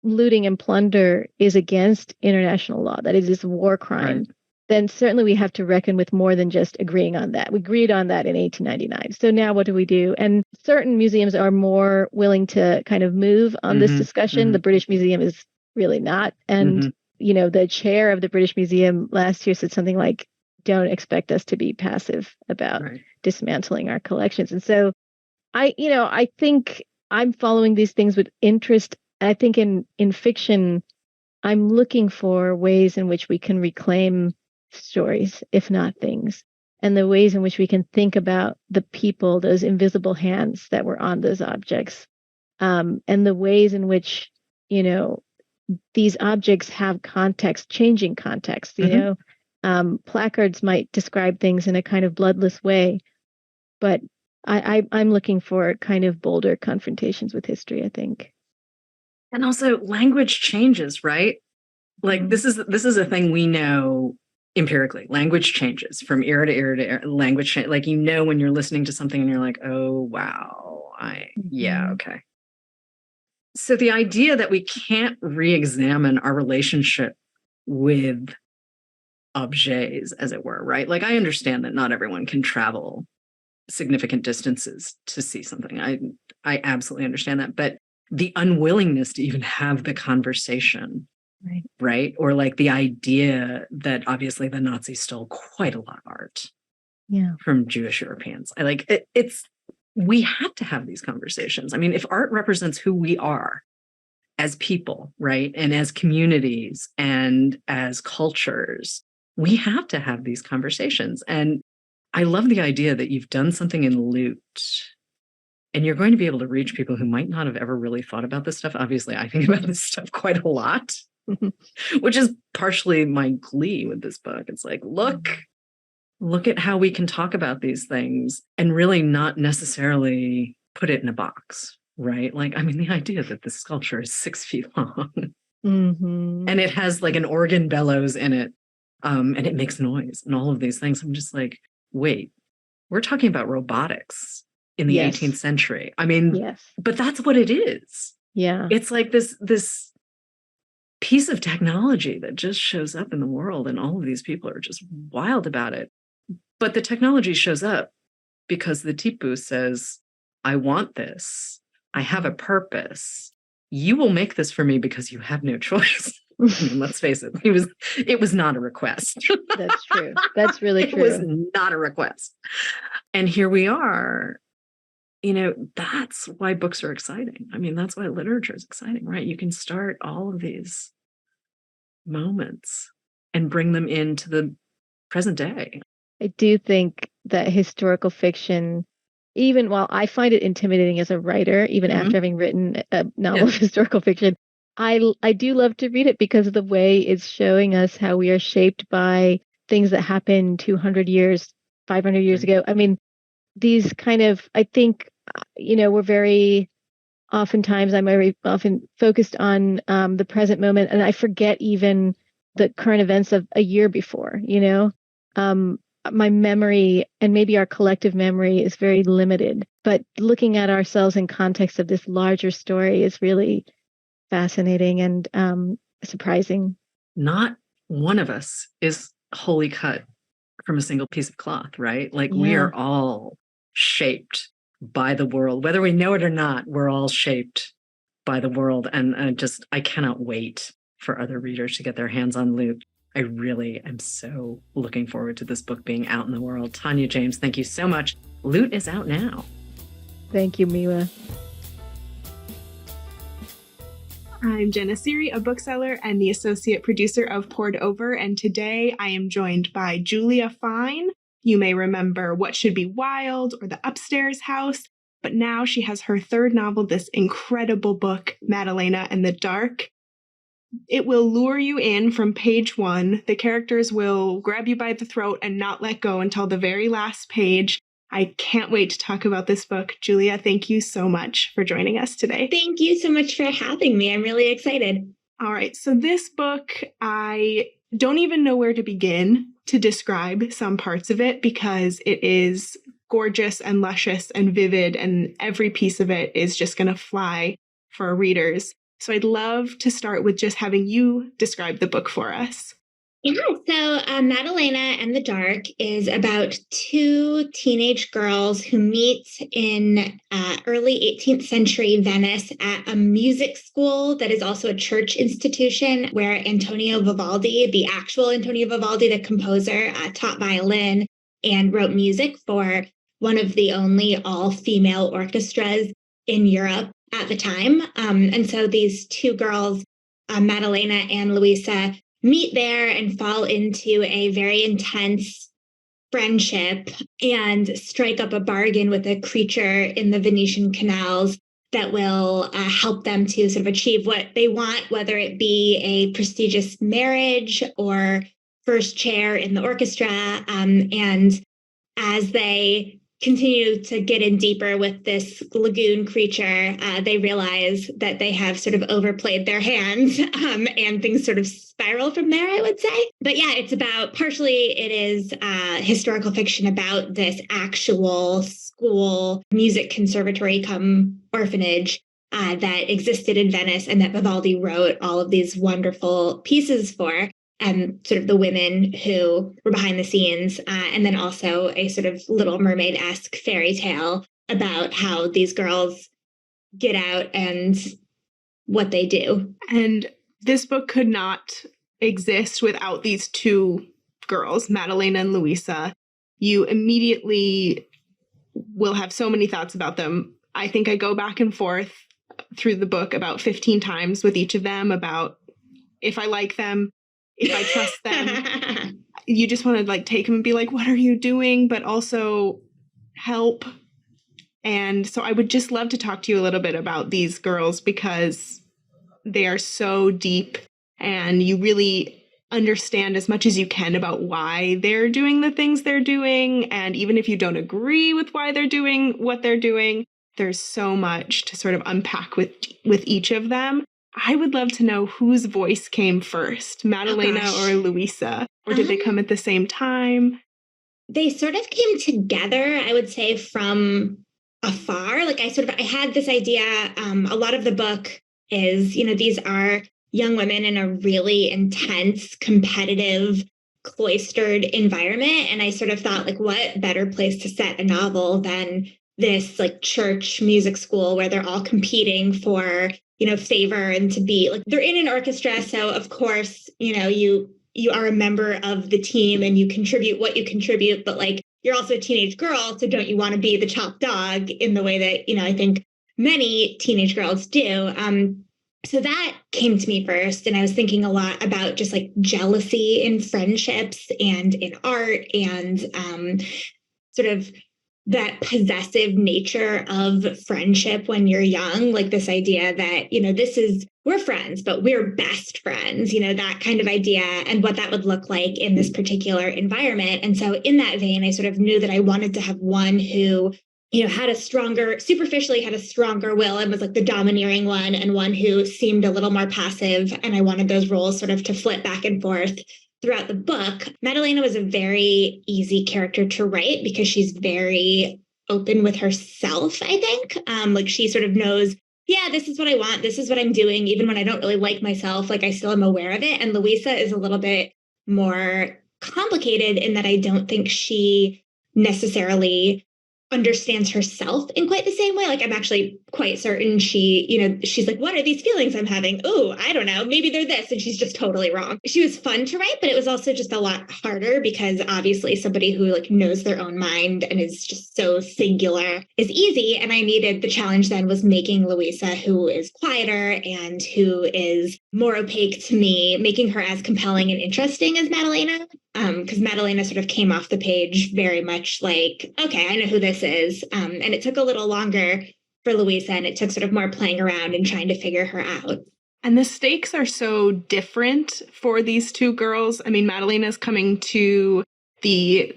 looting and plunder is against international law, that it is a war crime, right, then certainly we have to reckon with more than just agreeing on that. We agreed on that in 1899. So now what do we do? And certain museums are more willing to kind of move on this discussion. The British Museum is really not. And, the chair of the British Museum last year said something like, don't expect us to be passive about dismantling our collections. And so I think I'm following these things with interest. I think in fiction, I'm looking for ways in which we can reclaim stories, if not things, and the ways in which we can think about the people, those invisible hands that were on those objects, and the ways in which, these objects have context, changing context. Placards might describe things in a kind of bloodless way, but I'm looking for kind of bolder confrontations with history, I think. And also language changes, right? Like this is a thing we know empirically. Language changes from era to era to era. Language change. Like, when you're listening to something and you're like, oh wow, okay. So the idea that we can't re-examine our relationship with objets, as it were, right? Like, I understand that not everyone can travel significant distances to see something. I absolutely understand that. But the unwillingness to even have the conversation, right? Or like the idea that obviously the Nazis stole quite a lot of art from Jewish Europeans. I like it's we have to have these conversations. I mean, if art represents who we are as people, right? And as communities and as cultures, we have to have these conversations. And I love the idea that you've done something in Loot and you're going to be able to reach people who might not have ever really thought about this stuff. Obviously, I think about this stuff quite a lot, which is partially my glee with this book. It's like, look at how we can talk about these things and really not necessarily put it in a box, right? Like, I mean, the idea that this sculpture is 6 feet long and it has like an organ bellows in it, and it makes noise and all of these things. I'm just like, wait, we're talking about robotics in the 18th century. I mean, but that's what it is. Yeah. It's like this piece of technology that just shows up in the world, and all of these people are just wild about it. But the technology shows up because the Tipu says, I want this. I have a purpose. You will make this for me because you have no choice. I mean, let's face it. It was not a request. That's true. That's really true. It was not a request. And here we are. That's why books are exciting. I mean, that's why literature is exciting, right? You can start all of these moments and bring them into the present day. I do think that historical fiction, even while I find it intimidating as a writer, even after having written a novel of historical fiction, I do love to read it because of the way it's showing us how we are shaped by things that happened 200 years, 500 years ago. I mean, these kind of, I think, we're very oftentimes, I'm very often focused on the present moment, and I forget even the current events of a year before, my memory and maybe our collective memory is very limited, but looking at ourselves in context of this larger story is really fascinating and surprising. Not one of us is wholly cut from a single piece of cloth, right? Like we are all shaped by the world, whether we know it or not. We're all shaped by the world, and I cannot wait for other readers to get their hands on Loot. I really am so looking forward to this book being out in the world. Tania James, thank you so much. Loot is out now. Thank you, Miwa. I'm Jenna Seery, a bookseller and the associate producer of Poured Over, and today I am joined by Julia Fine. You may remember What Should Be Wild or The Upstairs House, but now she has her third novel, this incredible book, Maddalena and the Dark. It will lure you in from page one. The characters will grab you by the throat and not let go until the very last page. I can't wait to talk about this book. Julia, thank you so much for joining us today. Thank you so much for having me. I'm really excited. All right. So this book, I don't even know where to begin to describe some parts of it because it is gorgeous and luscious and vivid, and every piece of it is just going to fly for our readers. So I'd love to start with just having you describe the book for us. Yeah, so Maddalena and the Dark is about two teenage girls who meet in early 18th century Venice at a music school that is also a church institution where Antonio Vivaldi, the actual Antonio Vivaldi, the composer, taught violin and wrote music for one of the only all-female orchestras in Europe at the time. And so these two girls, Maddalena and Luisa, meet there and fall into a very intense friendship and strike up a bargain with a creature in the Venetian canals that will help them to sort of achieve what they want, whether it be a prestigious marriage or first chair in the orchestra. And as they continue to get in deeper with this lagoon creature, they realize that they have sort of overplayed their hands, and things sort of spiral from there, I would say. But yeah, it's about, partially it is historical fiction about this actual school, music conservatory come orphanage that existed in Venice, and that Vivaldi wrote all of these wonderful pieces for. And sort of the women who were behind the scenes, and then also a sort of Little Mermaid-esque fairy tale about how these girls get out and what they do. And this book could not exist without these two girls, Maddalena and Louisa. You immediately will have so many thoughts about them. I think I go back and forth through the book about 15 times with each of them about if I like them, if I trust them. You just want to like take them and be like, what are you doing? But also help. And so I would just love to talk to you a little bit about these girls, because they are so deep and you really understand as much as you can about why they're doing the things they're doing. And even if you don't agree with why they're doing what they're doing, there's so much to sort of unpack with each of them. I would love to know whose voice came first, Maddalena or Louisa, or did they come at the same time? They sort of came together, I would say, from afar. Like I had this idea, a lot of the book is, these are young women in a really intense, competitive, cloistered environment. And I sort of thought, like, what better place to set a novel than this like church music school where they're all competing for favor and to be like, they're in an orchestra. So of course, you are a member of the team and you contribute what you contribute, but like, you're also a teenage girl. So don't you want to be the top dog in the way that, I think many teenage girls do. So that came to me first. And I was thinking a lot about just like jealousy in friendships and in art and sort of that possessive nature of friendship when you're young, like this idea that, we're friends, but we're best friends, that kind of idea and what that would look like in this particular environment. And so in that vein, I sort of knew that I wanted to have one who, superficially had a stronger will and was like the domineering one, and one who seemed a little more passive. And I wanted those roles sort of to flip back and forth throughout the book. Maddalena was a very easy character to write because she's very open with herself, I think. Like she sort of knows, yeah, this is what I want. This is what I'm doing. Even when I don't really like myself, like I still am aware of it. And Louisa is a little bit more complicated in that I don't think she necessarily understands herself in quite the same way. Like I'm actually quite certain she's like, what are these feelings I'm having? Oh, I don't know. Maybe they're this. And she's just totally wrong. She was fun to write, but it was also just a lot harder because obviously somebody who like knows their own mind and is just so singular is easy. And I needed the challenge then was making Louisa, who is quieter and who is more opaque to me, making her as compelling and interesting as Maddalena. Because Maddalena sort of came off the page very much like, okay, I know who this is. And it took a little longer for Louisa, and it took sort of more playing around and trying to figure her out. And the stakes are so different for these two girls. I mean, Maddalena's coming to the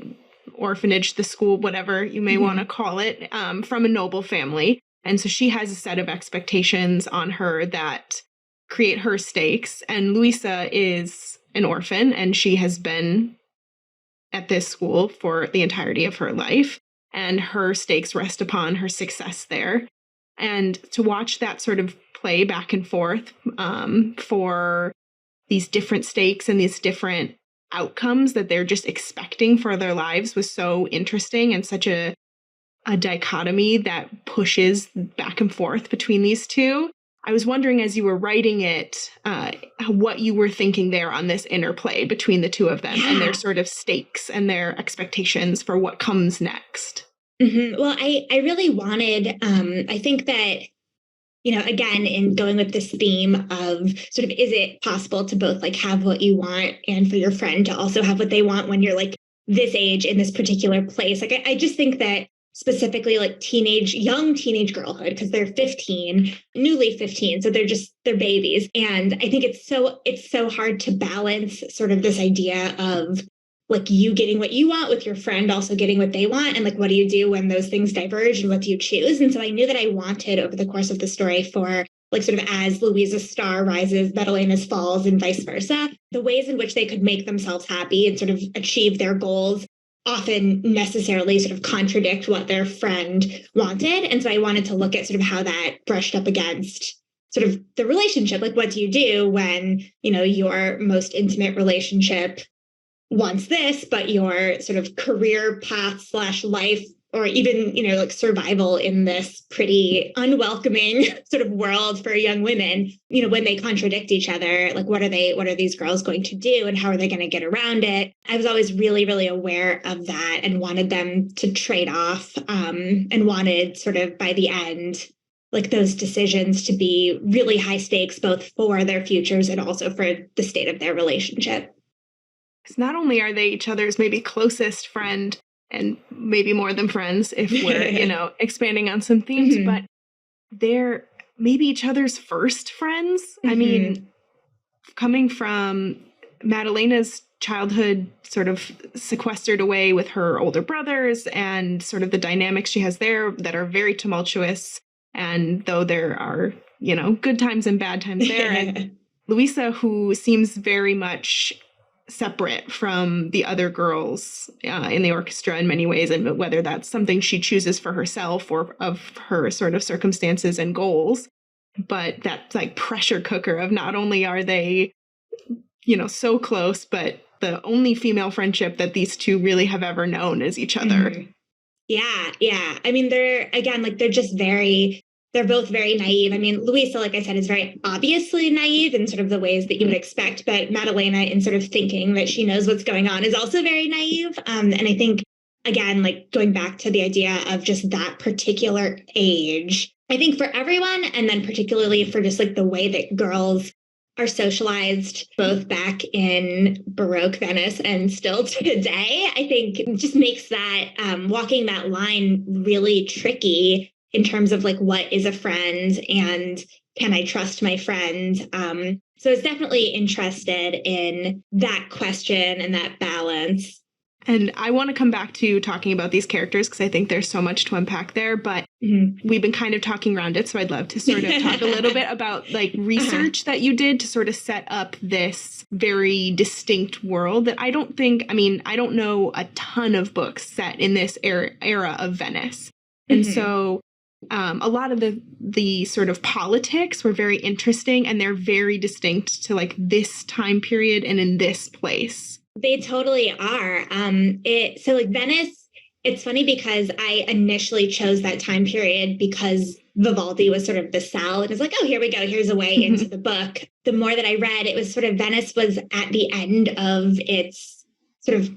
orphanage, the school, whatever you may want to call it, from a noble family. And so she has a set of expectations on her that create her stakes. And Louisa is an orphan, and she has been at this school for the entirety of her life, and her stakes rest upon her success there. And to watch that sort of play back and forth for these different stakes and these different outcomes that they're just expecting for their lives was so interesting, and such a dichotomy that pushes back and forth between these two. I was wondering, as you were writing it, what you were thinking there on this interplay between the two of them and their sort of stakes and their expectations for what comes next. Well, I really wanted, I think that, again, in going with this theme of sort of, is it possible to both like have what you want and for your friend to also have what they want when you're like this age in this particular place? Like, I just think that specifically like young teenage girlhood, because they're 15, newly 15. So they're babies. And I think it's so hard to balance sort of this idea of like you getting what you want with your friend also getting what they want, and like what do you do when those things diverge and what do you choose? And so I knew that I wanted over the course of the story for like sort of as Louisa's star rises, Maddalena's falls and vice versa, the ways in which they could make themselves happy and sort of achieve their goals often necessarily sort of contradict what their friend wanted. And so I wanted to look at sort of how that brushed up against sort of the relationship. Like, what do you do when, you know, your most intimate relationship wants this, but your sort of career path / life, or even, you know, like survival in this pretty unwelcoming sort of world for young women, you know, when they contradict each other, like what are these girls going to do and how are they going to get around it? I was always really, really aware of that and wanted them to trade off, and wanted sort of by the end, like those decisions to be really high stakes, both for their futures and also for the state of their relationship. Because not only are they each other's maybe closest friend, and maybe more than friends if we're, you know, expanding on some themes, but they're maybe each other's first friends. I mean, coming from Maddalena's childhood sort of sequestered away with her older brothers and sort of the dynamics she has there that are very tumultuous. And though there are, you know, good times and bad times there, and Louisa, who seems very much separate from the other girls in the orchestra in many ways, and whether that's something she chooses for herself or of her sort of circumstances and goals. But that like pressure cooker of not only are they, you know, so close, but the only female friendship that these two really have ever known is each other. Yeah. I mean, they're both very naive. I mean, Louisa, like I said, is very obviously naive in sort of the ways that you would expect, but Maddalena, in sort of thinking that she knows what's going on, is also very naive. And I think, again, like going back to the idea of just that particular age, I think for everyone, and then particularly for just like the way that girls are socialized both back in Baroque Venice and still today, I think it just makes that walking that line really tricky in terms of like, what is a friend and can I trust my friend? So it's definitely interested in that question and that balance. And I want to come back to talking about these characters because I think there's so much to unpack there, but we've been kind of talking around it. So I'd love to sort of talk a little bit about like research that you did to sort of set up this very distinct world that I don't know a ton of books set in this era of Venice. And so a lot of the sort of politics were very interesting, and they're very distinct to like this time period and in this place. They totally are. So like Venice, it's funny because I initially chose that time period because Vivaldi was sort of the sell, and it's like, oh, here we go. Here's a way into the book. The more that I read, it was sort of Venice was at the end of its sort of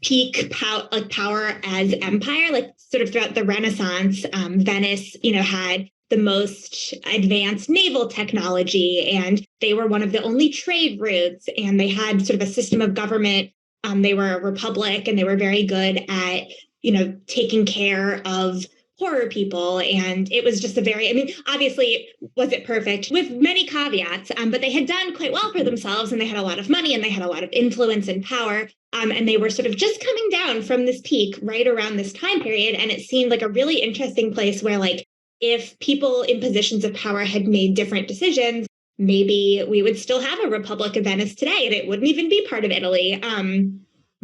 peak power as empire, like sort of throughout the Renaissance. Venice, you know, had the most advanced naval technology, and they were one of the only trade routes, and they had sort of a system of government. They were a republic, and they were very good at, you know, taking care of poorer people. And it was just obviously, was it perfect? With many caveats, but they had done quite well for themselves, and they had a lot of money, and they had a lot of influence and power. And they were sort of just coming down from this peak right around this time period. And it seemed like a really interesting place where, like, if people in positions of power had made different decisions, maybe we would still have a Republic of Venice today, and it wouldn't even be part of Italy.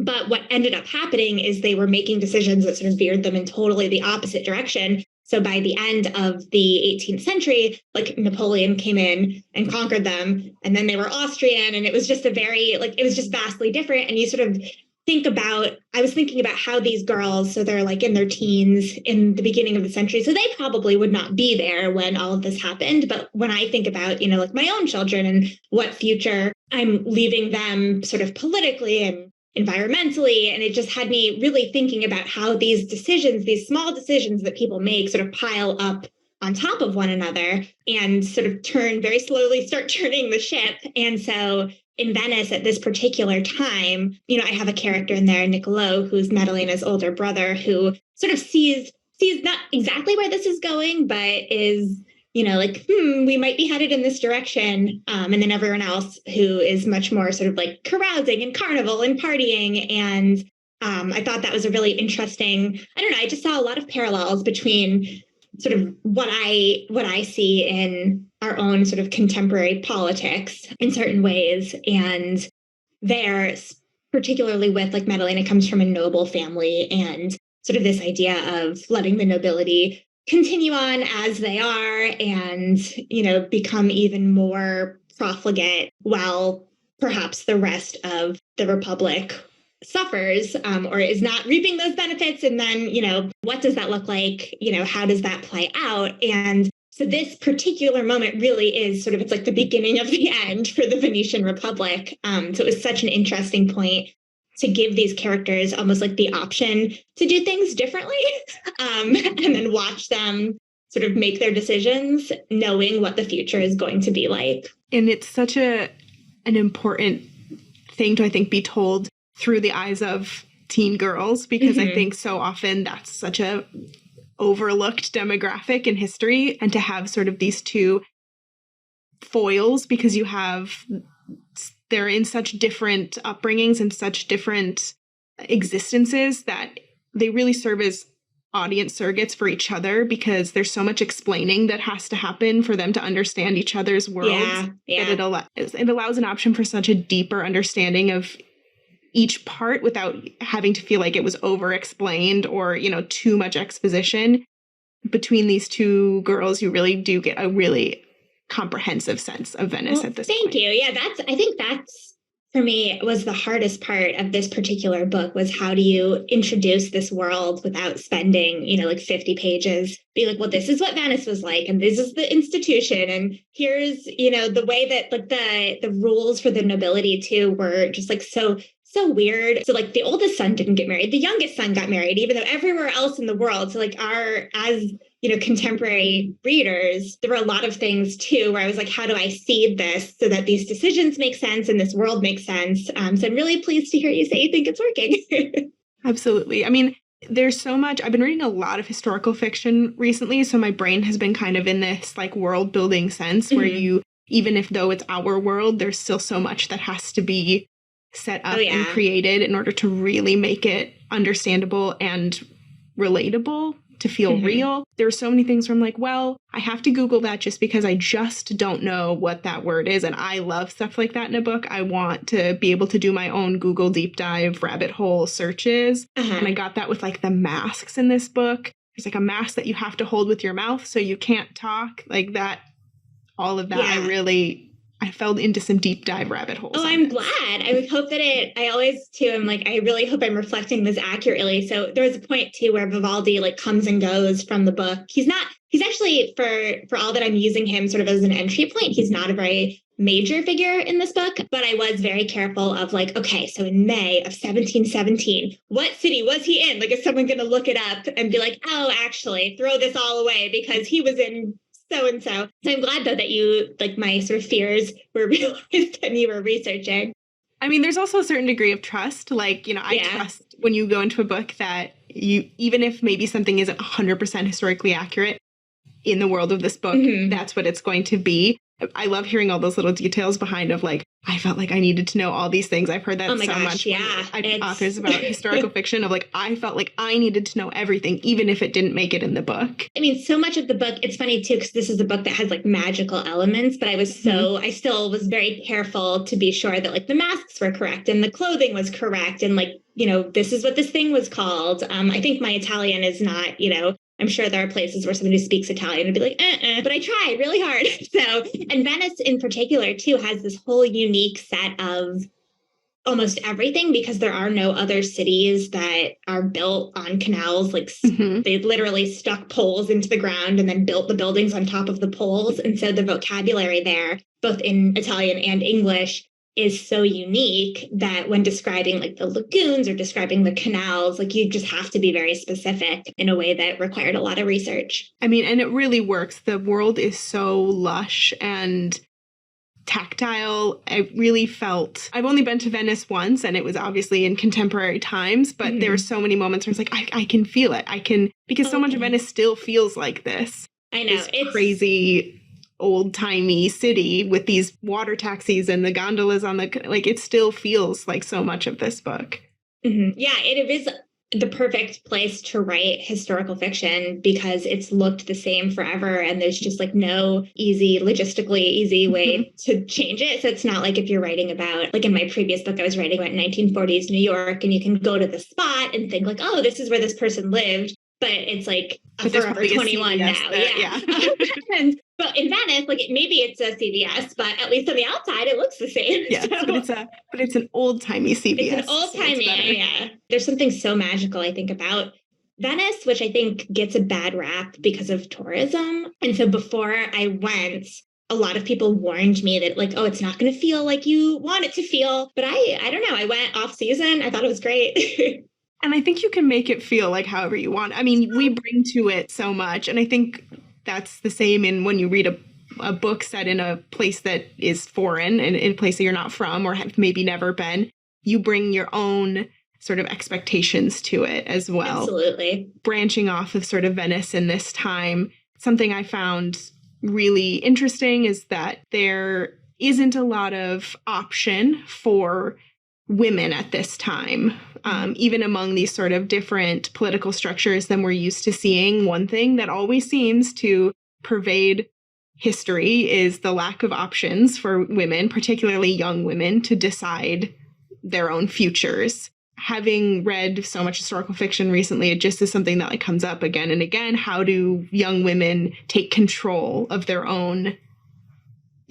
But what ended up happening is they were making decisions that sort of veered them in totally the opposite direction. So by the end of the 18th century, like Napoleon came in and conquered them, and then they were Austrian, and it was just it was just vastly different. And you sort of I was thinking about how these girls, so they're like in their teens in the beginning of the century, so they probably would not be there when all of this happened. But when I think about, you know, like my own children and what future I'm leaving them sort of politically and environmentally, and it just had me really thinking about how these decisions, these small decisions that people make, sort of pile up on top of one another and sort of start turning the ship. And so in Venice at this particular time, you know, I have a character in there, Niccolo, who's Maddalena's older brother, who sort of sees not exactly where this is going, but is like, we might be headed in this direction. And then everyone else who is much more sort of like carousing and carnival and partying. And I thought that was a really interesting, I don't know, I just saw a lot of parallels between sort of what I see in our own sort of contemporary politics in certain ways. And there, particularly with like Maddalena comes from a noble family and sort of this idea of letting the nobility continue on as they are and, become even more profligate while perhaps the rest of the Republic suffers or is not reaping those benefits. And then, what does that look like? How does that play out? And so this particular moment really is sort of, it's like the beginning of the end for the Venetian Republic. So it was such an interesting point to give these characters almost like the option to do things differently and then watch them sort of make their decisions, knowing what the future is going to be like. And it's such an important thing to, I think, be told through the eyes of teen girls, because I think so often that's such a overlooked demographic in history, and to have sort of these two foils, because they're in such different upbringings and such different existences that they really serve as audience surrogates for each other, because there's so much explaining that has to happen for them to understand each other's worlds. That it allows an option for such a deeper understanding of each part without having to feel like it was over explained or, too much exposition. Between these two girls, you really do get a really comprehensive sense of Venice at this point. Thank you. Yeah, I think that's, for me, was the hardest part of this particular book, was how do you introduce this world without spending, like 50 pages, be like, well, this is what Venice was like, and this is the institution, and here's, the way that like the rules for the nobility too were just like so weird. So like the oldest son didn't get married. The youngest son got married, even though everywhere else in the world. So like as contemporary readers, there were a lot of things too, where I was like, how do I seed this so that these decisions make sense and this world makes sense? So I'm really pleased to hear you say you think it's working. Absolutely. I mean, there's so much. I've been reading a lot of historical fiction recently, so my brain has been kind of in this like world building sense where even if though it's our world, there's still so much that has to be set up and created in order to really make it understandable and relatable, to feel real. There are so many things where I'm like, well, I have to Google that just because I just don't know what that word is. And I love stuff like that in a book. I want to be able to do my own Google deep dive rabbit hole searches. And I got that with like the masks in this book. There's like a mask that you have to hold with your mouth so you can't talk, like that. All of that, I fell into some deep dive rabbit holes. Oh, I'm glad. I would hope that I always too, I'm like, I really hope I'm reflecting this accurately. So there was a point too where Vivaldi like comes and goes from the book. He's actually, for all that I'm using him sort of as an entry point, he's not a very major figure in this book, but I was very careful of like, okay, so in May of 1717, what city was he in? Like, is someone going to look it up and be like, oh, actually throw this all away because he was in so-and-so. So I'm glad, though, that you, like, my sort of fears were realized when you were researching. I mean, there's also a certain degree of trust. Like, I trust when you go into a book that even if maybe something isn't 100% historically accurate in the world of this book, that's what it's going to be. I love hearing all those little details behind of like, I felt like I needed to know all these things. I've heard that much. Authors about historical fiction of like, I felt like I needed to know everything, even if it didn't make it in the book. I mean, so much of the book, it's funny too, because this is a book that has like magical elements, but I still was very careful to be sure that like the masks were correct and the clothing was correct. And like, this is what this thing was called. I think my Italian is not, I'm sure there are places where somebody who speaks Italian would be like, but I tried really hard. So, and Venice in particular, too, has this whole unique set of almost everything, because there are no other cities that are built on canals. Like they literally stuck poles into the ground and then built the buildings on top of the poles. And so the vocabulary there, both in Italian and English, is so unique that when describing like the lagoons or describing the canals, like you just have to be very specific in a way that required a lot of research. I mean, and it really works. The world is so lush and tactile. I really felt, I've only been to Venice once, and it was obviously in contemporary times, but there were so many moments where I was like, I can feel it. Because so much of Venice still feels like this. I know. this It's crazy old-timey city with these water taxis and the gondolas on the, like, it still feels like so much of this book. Yeah, it is the perfect place to write historical fiction because it's looked the same forever and there's just like no logistically easy way to change it. So it's not like if you're writing about, like in my previous book, I was writing about 1940s New York and you can go to the spot and think like, oh, this is where this person lived. But it's like a Forever 21 now. Yeah. But in Venice, like maybe it's a CVS, but at least on the outside, it looks the same. Yeah, so. but it's an old-timey CVS. It's an old-timey, yeah. There's something so magical, I think, about Venice, which I think gets a bad rap because of tourism. And so before I went, a lot of people warned me that like, oh, it's not going to feel like you want it to feel. But I don't know. I went off season. I thought it was great. And I think you can make it feel like however you want. I mean, we bring to it so much. And I think that's the same in when you read a book set in a place that is foreign and in a place that you're not from or have maybe never been. You bring your own sort of expectations to it as well. Absolutely. Branching off of sort of Venice in this time, something I found really interesting is that there isn't a lot of option for women at this time. Even among these sort of different political structures than we're used to seeing, one thing that always seems to pervade history is the lack of options for women, particularly young women, to decide their own futures. Having read so much historical fiction recently, it just is something that like comes up again and again. How do young women take control of their own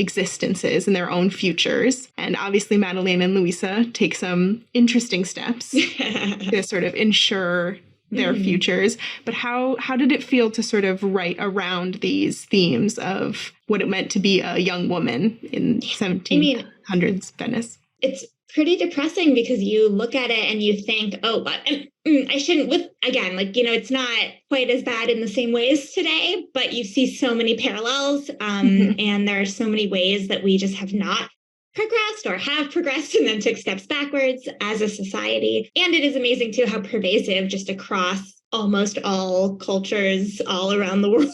existences and their own futures? And obviously Maddalena and Louisa take some interesting steps to sort of ensure their futures. But how did it feel to sort of write around these themes of what it meant to be a young woman in 1700s Venice? It's pretty depressing because you look at it and you think, oh, I shouldn't, with, again, like, you know, it's not quite as bad in the same ways today, but you see so many parallels and there are so many ways that we just have not progressed or have progressed and then took steps backwards as a society. And it is amazing too how pervasive just across almost all cultures all around the world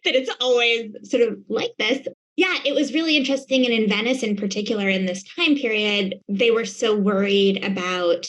that it's always sort of like this. Yeah, it was really interesting. And in Venice in particular, in this time period, they were so worried about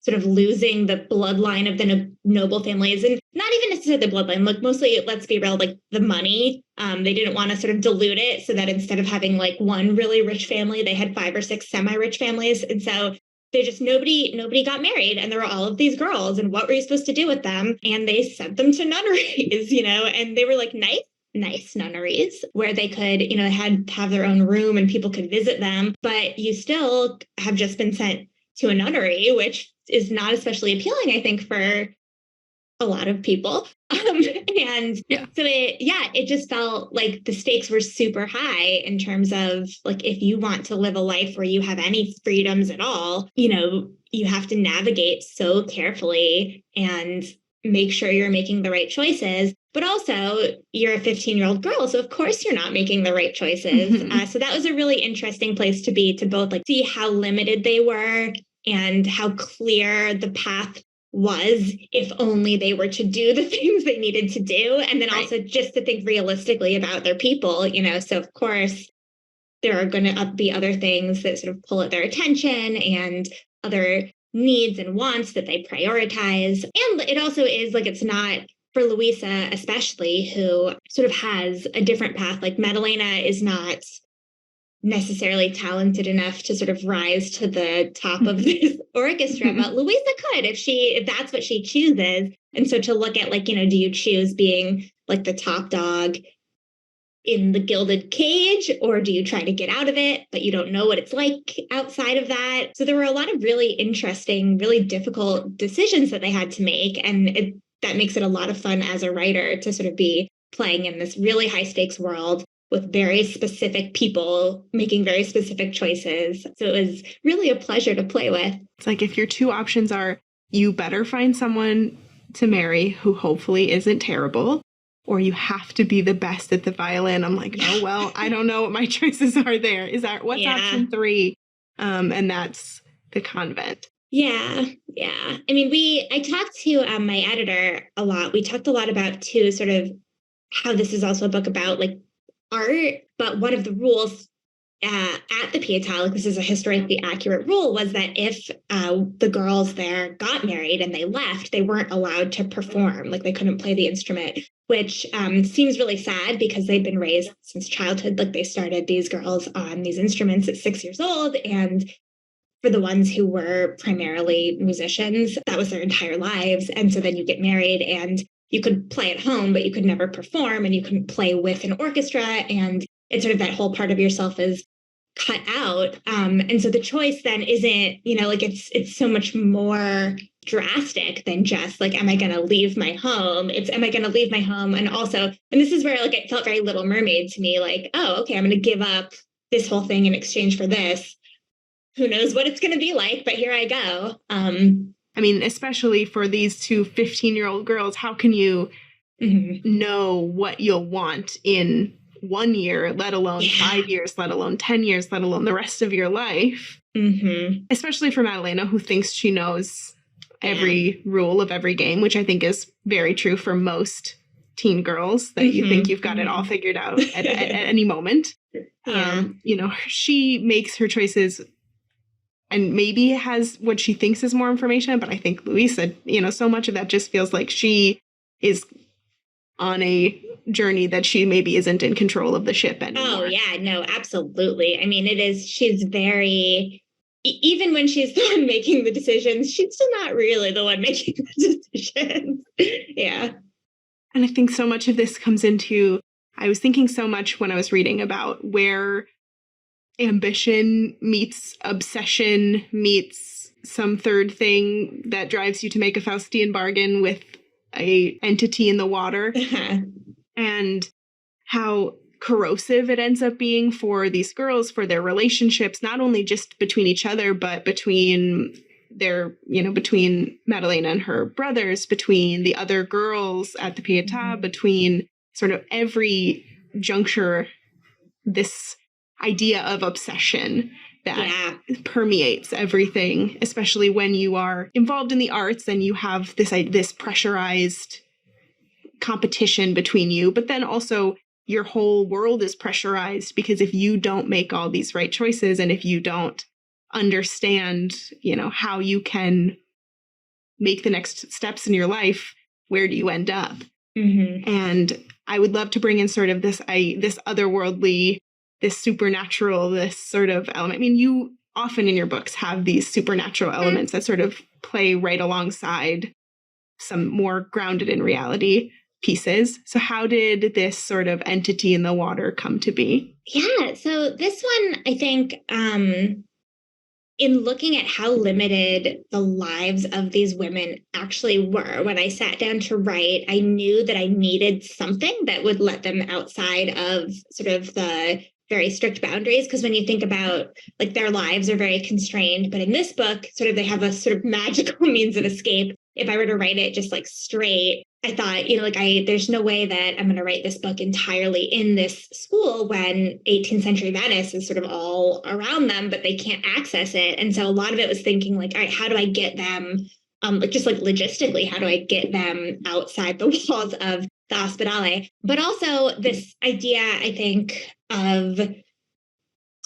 sort of losing the bloodline of the noble families, and not even necessarily the bloodline, like mostly, let's be real, like the money. They didn't want to sort of dilute it so that instead of having like one really rich family, they had 5 or 6 semi-rich families. And so they just, nobody got married. And there were all of these girls. And what were you supposed to do with them? And they sent them to nunneries, you know, and they were like nice nunneries where they could, you know, have their own room and people could visit them. But you still have just been sent to a nunnery, which is not especially appealing, I think, for a lot of people. So it just felt like the stakes were super high in terms of like, if you want to live a life where you have any freedoms at all, you know, you have to navigate so carefully and make sure you're making the right choices. But also, you're a 15-year-old girl, so of course you're not making the right choices. So that was a really interesting place to be, to both like see how limited they were and how clear the path was if only they were to do the things they needed to do. And then also just to think realistically about their people, you know. So of course, there are going to be other things that sort of pull at their attention and other needs and wants that they prioritize. And it also is like, it's not for Louisa, especially, who sort of has a different path. Like Maddalena is not necessarily talented enough to sort of rise to the top of this orchestra, but Louisa could if that's what she chooses. And so to look at like, you know, do you choose being like the top dog in the gilded cage, or do you try to get out of it, but you don't know what it's like outside of that? So there were a lot of really interesting, really difficult decisions that they had to make. And that makes it a lot of fun as a writer to sort of be playing in this really high stakes world with very specific people making very specific choices. So it was really a pleasure to play with. It's like if your 2 options are, you better find someone to marry who hopefully isn't terrible, or you have to be the best at the violin. I'm like, oh, well, I don't know what my choices are there. What's option 3? And that's the convent. Yeah. I mean, I talked to my editor a lot. We talked a lot about too, sort of how this is also a book about like art, but one of the rules at the Pietà, like this is a historically accurate rule, was that if the girls there got married and they left, they weren't allowed to perform, like they couldn't play the instrument, which seems really sad because they'd been raised since childhood. Like they started these girls on these instruments at 6 years old, and for the ones who were primarily musicians, that was their entire lives. And so then you get married and you could play at home, but you could never perform, and you couldn't play with an orchestra. And it's sort of that whole part of yourself is cut out. And so the choice then isn't, like it's so much more drastic than just like, am I going to leave my home? It's, am I going to leave my home? And also, and this is where like it felt very Little Mermaid to me, like, oh, okay, I'm going to give up this whole thing in exchange for this. Who knows what it's going to be like, but here I go. I mean, especially for these two 15-year-old girls, how can you know what you'll want in 1 year, let alone 5 years, let alone 10 years, let alone the rest of your life? Especially for Maddalena, who thinks she knows every rule of every game, which I think is very true for most teen girls, that you think you've got it all figured out at any moment. She makes her choices and maybe has what she thinks is more information, but I think Louise said, so much of that just feels like she is on a journey that she maybe isn't in control of the ship anymore. Oh, yeah, no, absolutely. I mean, she's very, even when she's the one making the decisions, she's still not really the one making the decisions. Yeah. And I think so much of this comes into, I was thinking so much when I was reading about where ambition meets obsession meets some third thing that drives you to make a Faustian bargain with a entity in the water, and how corrosive it ends up being for these girls, for their relationships, not only just between each other, but between between Maddalena and her brothers, between the other girls at the Pietà, between sort of every juncture, this idea of obsession that permeates everything, especially when you are involved in the arts and you have this pressurized competition between you, but then also your whole world is pressurized, because if you don't make all these right choices and if you don't understand, how you can make the next steps in your life, where do you end up? And I would love to bring in sort of this otherworldly, this supernatural, this sort of element. I mean, you often in your books have these supernatural elements that sort of play right alongside some more grounded in reality pieces. So how did this sort of entity in the water come to be? Yeah, so this one, I think, in looking at how limited the lives of these women actually were, when I sat down to write, I knew that I needed something that would let them outside of sort of the very strict boundaries. Because when you think about like their lives are very constrained, but in this book, sort of they have a sort of magical means of escape. If I were to write it just like straight, I thought, there's no way that I'm going to write this book entirely in this school when 18th century Venice is sort of all around them, but they can't access it. And so a lot of it was thinking like, all right, how do I get them, just like logistically, how do I get them outside the walls of the Ospedale? But also this idea, I think, of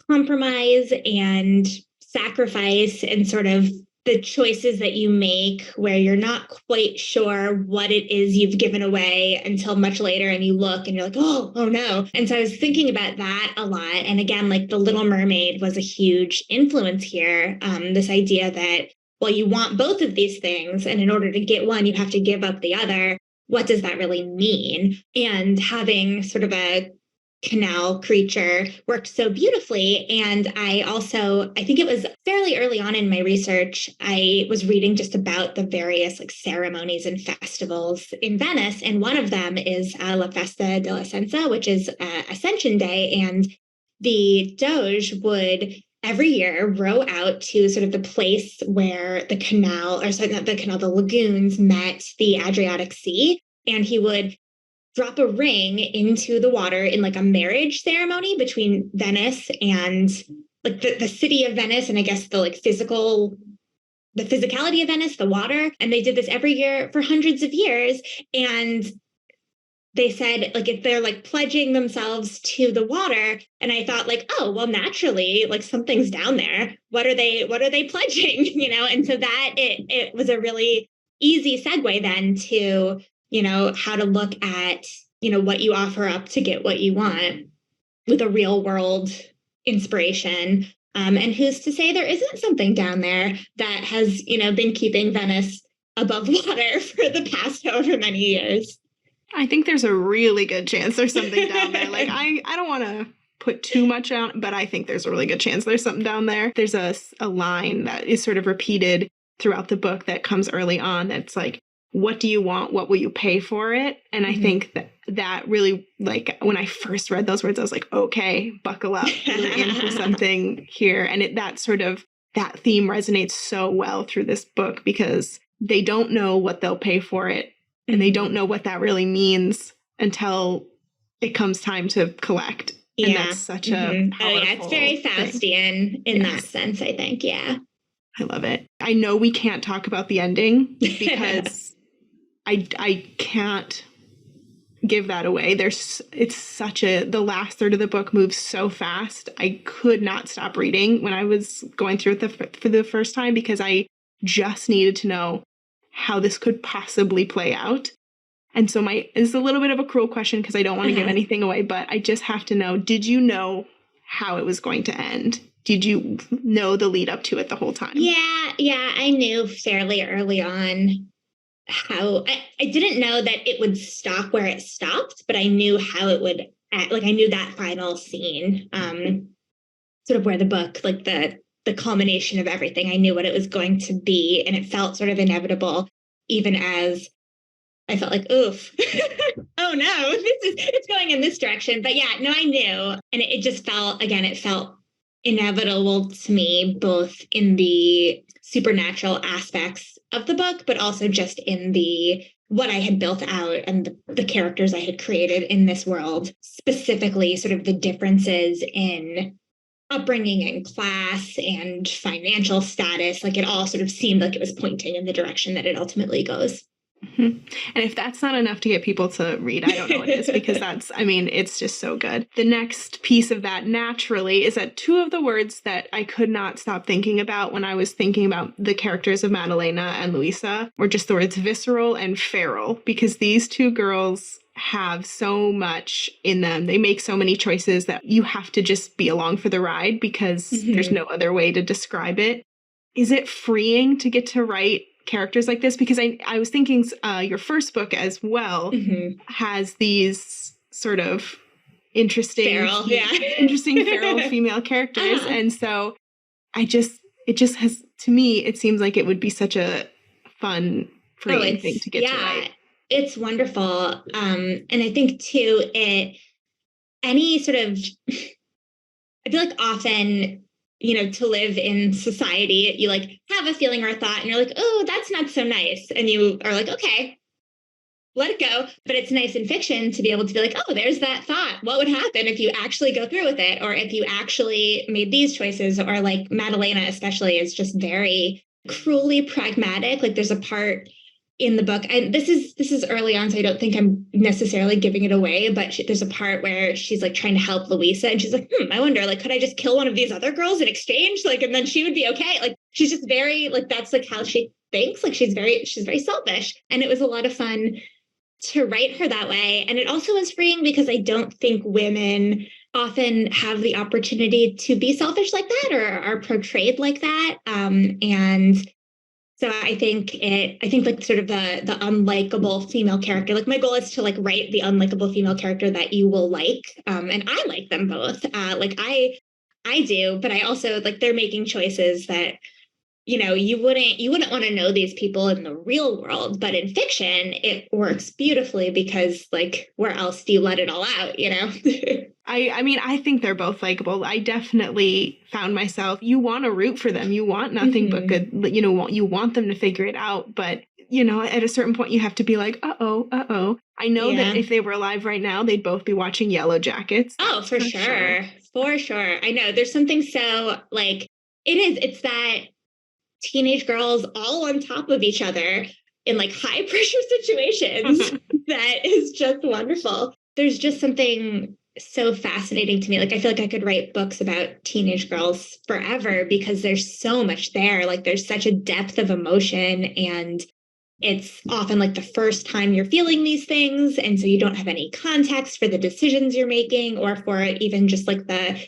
compromise and sacrifice and sort of the choices that you make where you're not quite sure what it is you've given away until much later, and you look and you're like, oh no. And so I was thinking about that a lot. And again, like The Little Mermaid was a huge influence here. This idea that, well, you want both of these things, and in order to get one, you have to give up the other. What does that really mean? And having sort of a canal creature worked so beautifully. And I think it was fairly early on in my research, I was reading just about the various like ceremonies and festivals in Venice. And one of them is La Festa dell'Ascensa, which is Ascension Day. And the Doge would every year row out to sort of the place where the canal, or sorry, not the canal, the lagoons met the Adriatic Sea. And he would drop a ring into the water in like a marriage ceremony between Venice and like the city of Venice, and I guess the physicality of Venice, the water. And they did this every year for hundreds of years. And they said, like, if they're like pledging themselves to the water, and I thought like, oh, well, naturally, like something's down there. What are they pledging? And so that it was a really easy segue then to, how to look at, what you offer up to get what you want with a real world inspiration. And who's to say there isn't something down there that has, been keeping Venice above water for the past however many years. I think there's a really good chance there's something down there. Like, I don't want to put too much on, but I think there's a really good chance there's something down there. There's a line that is sort of repeated throughout the book that comes early on that's like, what do you want? What will you pay for it? And I think that really, like, when I first read those words, I was like, okay, buckle up. We're in for something here. And that theme resonates so well through this book because they don't know what they'll pay for it. And they don't know what that really means until it comes time to collect. Yeah. And that's such a powerful it's very Faustian in that sense, I think. Yeah. I love it. I know we can't talk about the ending because I can't give that away. The last third of the book moves so fast. I could not stop reading when I was going through it for the first time because I just needed to know how this could possibly play out. And so it's a little bit of a cruel question because I don't want to give anything away, but I just have to know, did you know how it was going to end? Did you know the lead up to it the whole time? Yeah, I knew fairly early on how I didn't know that it would stop where it stopped, but I knew how it would like I knew that final scene, sort of where the book, like the culmination of everything. I knew what it was going to be, and it felt sort of inevitable, even as I felt like, oof, oh no, it's going in this direction. But yeah, no, I knew. And it just felt inevitable to me, both in the supernatural aspects of the book, but also just in what I had built out and the characters I had created in this world, specifically sort of the differences in upbringing and class and financial status. Like, it all sort of seemed like it was pointing in the direction that it ultimately goes. And if that's not enough to get people to read, I don't know what is, because it's just so good. The next piece of that naturally is that two of the words that I could not stop thinking about when I was thinking about the characters of Maddalena and Luisa were just the words visceral and feral, because these two girls have so much in them. They make so many choices that you have to just be along for the ride because there's no other way to describe it. Is it freeing to get to write characters like this? Because I was thinking your first book as well has these sort of interesting feral female characters. And so it just has, to me, it seems like it would be such a fun, freeing thing to get to write. It's wonderful. And I think too, any sort of, I feel like often, to live in society, you like have a feeling or a thought and you're like, oh, that's not so nice. And you are like, okay, let it go. But it's nice in fiction to be able to be like, oh, there's that thought. What would happen if you actually go through with it? Or if you actually made these choices? Or like Maddalena especially is just very cruelly pragmatic. Like, there's a part in the book, and this is early on, so I don't think I'm necessarily giving it away, but there's a part where she's like trying to help Luisa, and she's like, I wonder, like, could I just kill one of these other girls in exchange? Like, and then she would be okay. Like, she's just very, like, that's like how she thinks. Like, she's very selfish. And it was a lot of fun to write her that way. And it also was freeing because I don't think women often have the opportunity to be selfish like that or are portrayed like that. And so I think like sort of the unlikable female character, like my goal is to like write the unlikable female character that you will like. And I like them both. Like I do, but I also like they're making choices that, you wouldn't want to know these people in the real world, but in fiction, it works beautifully because like, where else do you let it all out, I think they're both likable. I definitely found myself, you want to root for them. You want nothing but good, you want them to figure it out. But, at a certain point, you have to be like, uh-oh. I know that if they were alive right now, they'd both be watching Yellow Jackets. Oh, for sure. For sure. I know there's something so like, it's that teenage girls all on top of each other in like high pressure situations that is just wonderful. There's just something so fascinating to me. Like, I feel like I could write books about teenage girls forever because there's so much there. Like, there's such a depth of emotion, and it's often like the first time you're feeling these things. And so you don't have any context for the decisions you're making or for even just like the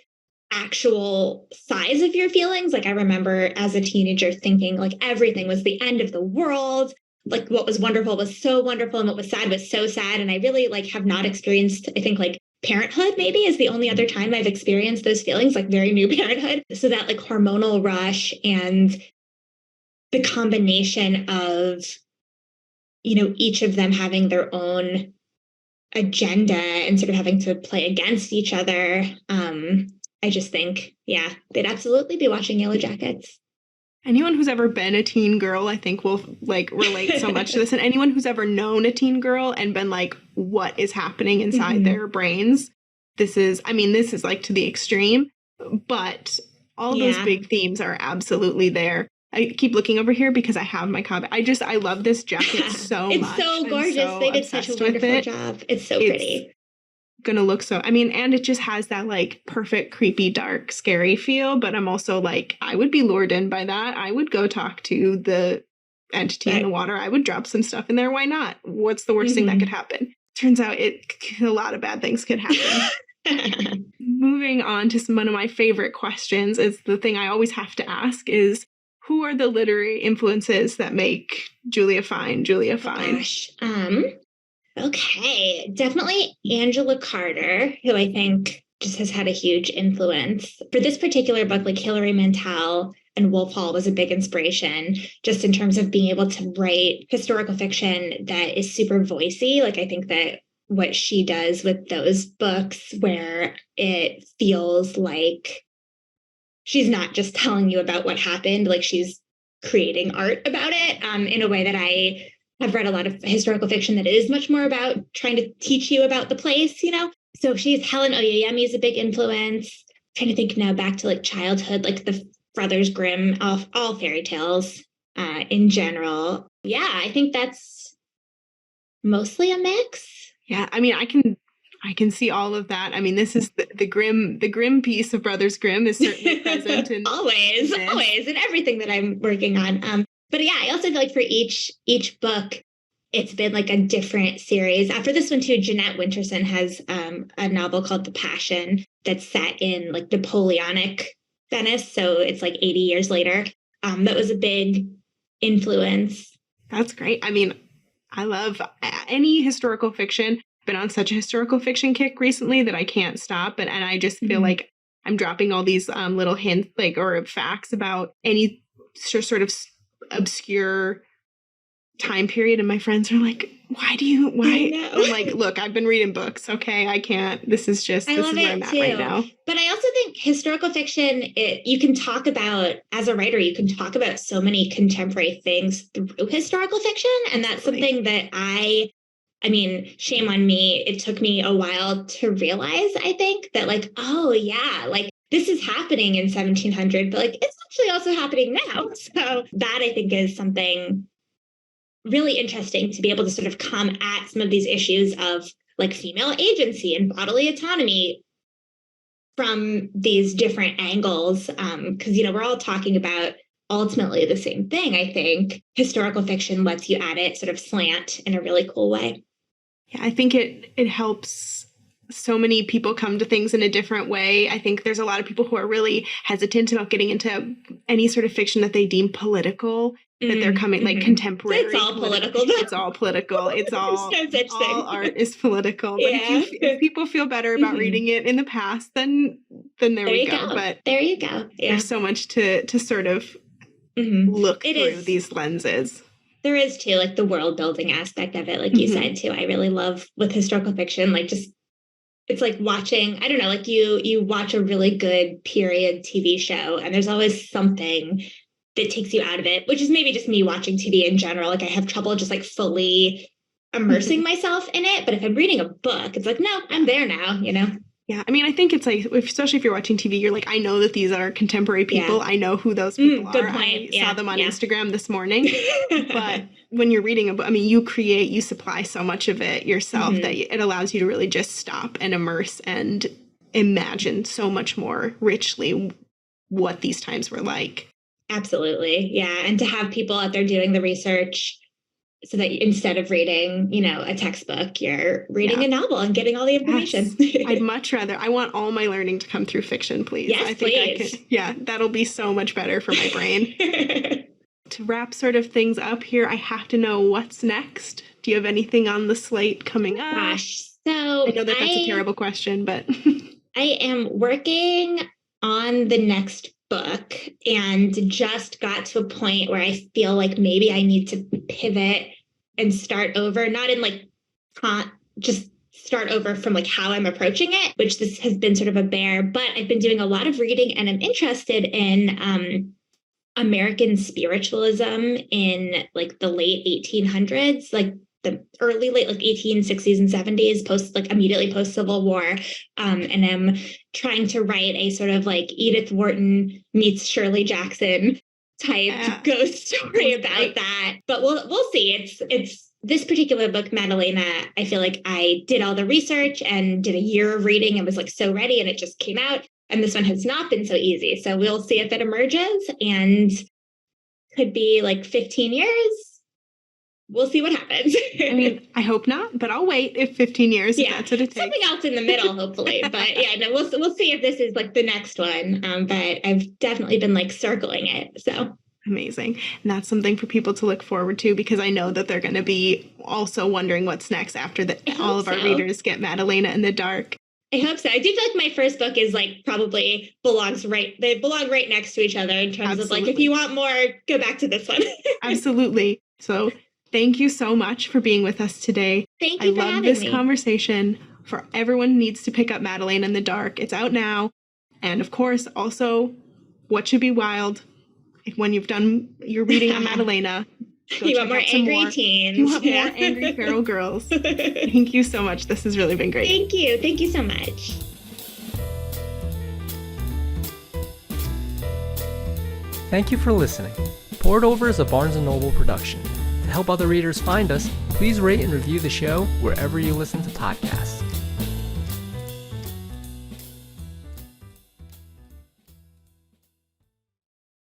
actual size of your feelings. Like, I remember as a teenager thinking like everything was the end of the world. Like, what was wonderful was so wonderful and what was sad was so sad. And I really like have not experienced, I think, like parenthood maybe is the only other time I've experienced those feelings, like very new parenthood. So that like hormonal rush and the combination of, you know, each of them having their own agenda and sort of having to play against each other. I just think, yeah, they'd absolutely be watching Yellow Jackets. Anyone who's ever been a teen girl, I think, will like relate so much to this. And anyone who's ever known a teen girl and been like, what is happening inside their brains? This is like to the extreme, but all those big themes are absolutely there. I keep looking over here because I have my copy. I love this jacket so much. It's so gorgeous. They did such a wonderful job. It's so pretty. Gonna look so, and it just has that like perfect, creepy, dark, scary feel. But I'm also like, I would be lured in by that. I would go talk to the entity in the water. I would drop some stuff in there. Why not? What's the worst thing that could a Turns out a lot of bad things could happen. Moving on to one of my favorite questions is the thing I always have to ask is, who are the literary influences that make Julia Fine? Gosh. Okay. Definitely Angela Carter, who I think just has had a huge influence. For this particular book, like Hilary Mantel and Wolf Hall was a big inspiration, just in terms of being able to write historical fiction that is super voicey. Like, I think that what she does with those books, where it feels like she's not just telling you about what happened, like she's creating art about it, in a way that I have read a lot of historical fiction that is much more about trying to teach you about the place, you know? So she's Helen Oyeyemi is a big influence. I'm trying to think now back to like childhood, like the Brothers Grimm, all fairy tales in general. Yeah, I think that's mostly a mix. Yeah, I mean, I can see all of that. I mean, this is the Grimm piece of Brothers Grimm is certainly present in always in everything that I'm working on. But yeah, I also feel like for each book, it's been like a different series. For this one too, Jeanette Winterson has a novel called The Passion that's set in like Napoleonic Venice. So it's like 80 years later. That was a big influence. That's great. I mean, I love any historical fiction. Been on such a historical fiction kick recently that I can't stop. And I just feel like I'm dropping all these little hints like or facts about any sort of obscure time period. And my friends are like, why? I'm like, look, I've been reading books. Okay, I can't. This is where I'm at right now. But I also think historical fiction, you can talk about, as a writer, you can talk about so many contemporary things through historical fiction. And that's something that I mean, shame on me. It took me a while to realize, I think, that like, oh yeah, like this is happening in 1700, but like it's actually also happening now. So that I think is something really interesting to be able to sort of come at some of these issues of like female agency and bodily autonomy from these different angles. Because, you know, we're all talking about ultimately the same thing. I think historical fiction lets you at it sort of slant in a really cool way. Yeah, I think it helps so many people come to things in a different way. I think there's a lot of people who are really hesitant about getting into any sort of fiction that they deem political, that they're coming like contemporary. It's all political. It's all political. It's all, no such all thing. Art is political. But if people feel better about reading it in the past, then there we go. But there you go. Yeah. There's so much to sort of look through these lenses. There is too, like the world building aspect of it, like you said too. I really love with historical fiction, like just it's like watching, I don't know, like you watch a really good period TV show and there's always something that takes you out of it, which is maybe just me watching TV in general. Like I have trouble just like fully immersing myself in it. But if I'm reading a book, it's like, no, I'm there now, you know? Yeah, I mean, I think it's like, especially if you're watching TV, you're like, I know that these are contemporary people. Yeah. I know who those people Good are. point. I saw them on Instagram this morning. But But when you're reading a book, I mean, you supply so much of it yourself that it allows you to really just stop and immerse and imagine so much more richly what these times were like. absolutely. Yeah. And to have people out there doing the research so that instead of reading, a textbook, you're reading a novel and getting all the information. Yes. I'd much rather, I want all my learning to come through fiction, please. Yes, I think please. that'll be so much better for my brain. To wrap sort of things up here, I have to know what's next. Do you have anything on the slate coming up? Gosh. So I know that's a terrible question, but I am working on the next book and just got to a point where I feel like maybe I need to pivot and start over, not in like just start over from like how I'm approaching it, which this has been sort of a bear, but I've been doing a lot of reading and I'm interested in American spiritualism in like the late 1800s, like the late like 1860s and 70s, immediately post Civil War. And I'm trying to write a sort of like Edith Wharton meets Shirley Jackson type ghost story about that. But we'll see. It's this particular book, Maddalena, I feel like I did all the research and did a year of reading and was like so ready and it just came out. And this one has not been so easy. So we'll see if it emerges, and could be like 15 years. We'll see what happens. I mean, I hope not, but I'll wait if 15 years, if that's what it takes. Something else in the middle, hopefully. But yeah, no, we'll see if this is like the next one. But I've definitely been like circling it. So amazing. And that's something for people to look forward to, because I know that they're going to be also wondering what's next after all of our readers get Maddalena in the Dark. I hope so. I do feel like my first book is like probably they belong right next to each other in terms of like, if you want more, go back to this one. Absolutely. So thank you so much for being with us today. Thank you for having me. I love this conversation. For everyone needs to pick up Maddalena in the Dark. It's out now. And of course, also, What Should Be Wild. When you've done your reading on Maddalena, you want more angry teens. You want more angry feral girls. Thank you so much. This has really been great. Thank you. Thank you so much. Thank you for listening. Poured Over is a Barnes & Noble production. To help other readers find us, please rate and review the show wherever you listen to podcasts.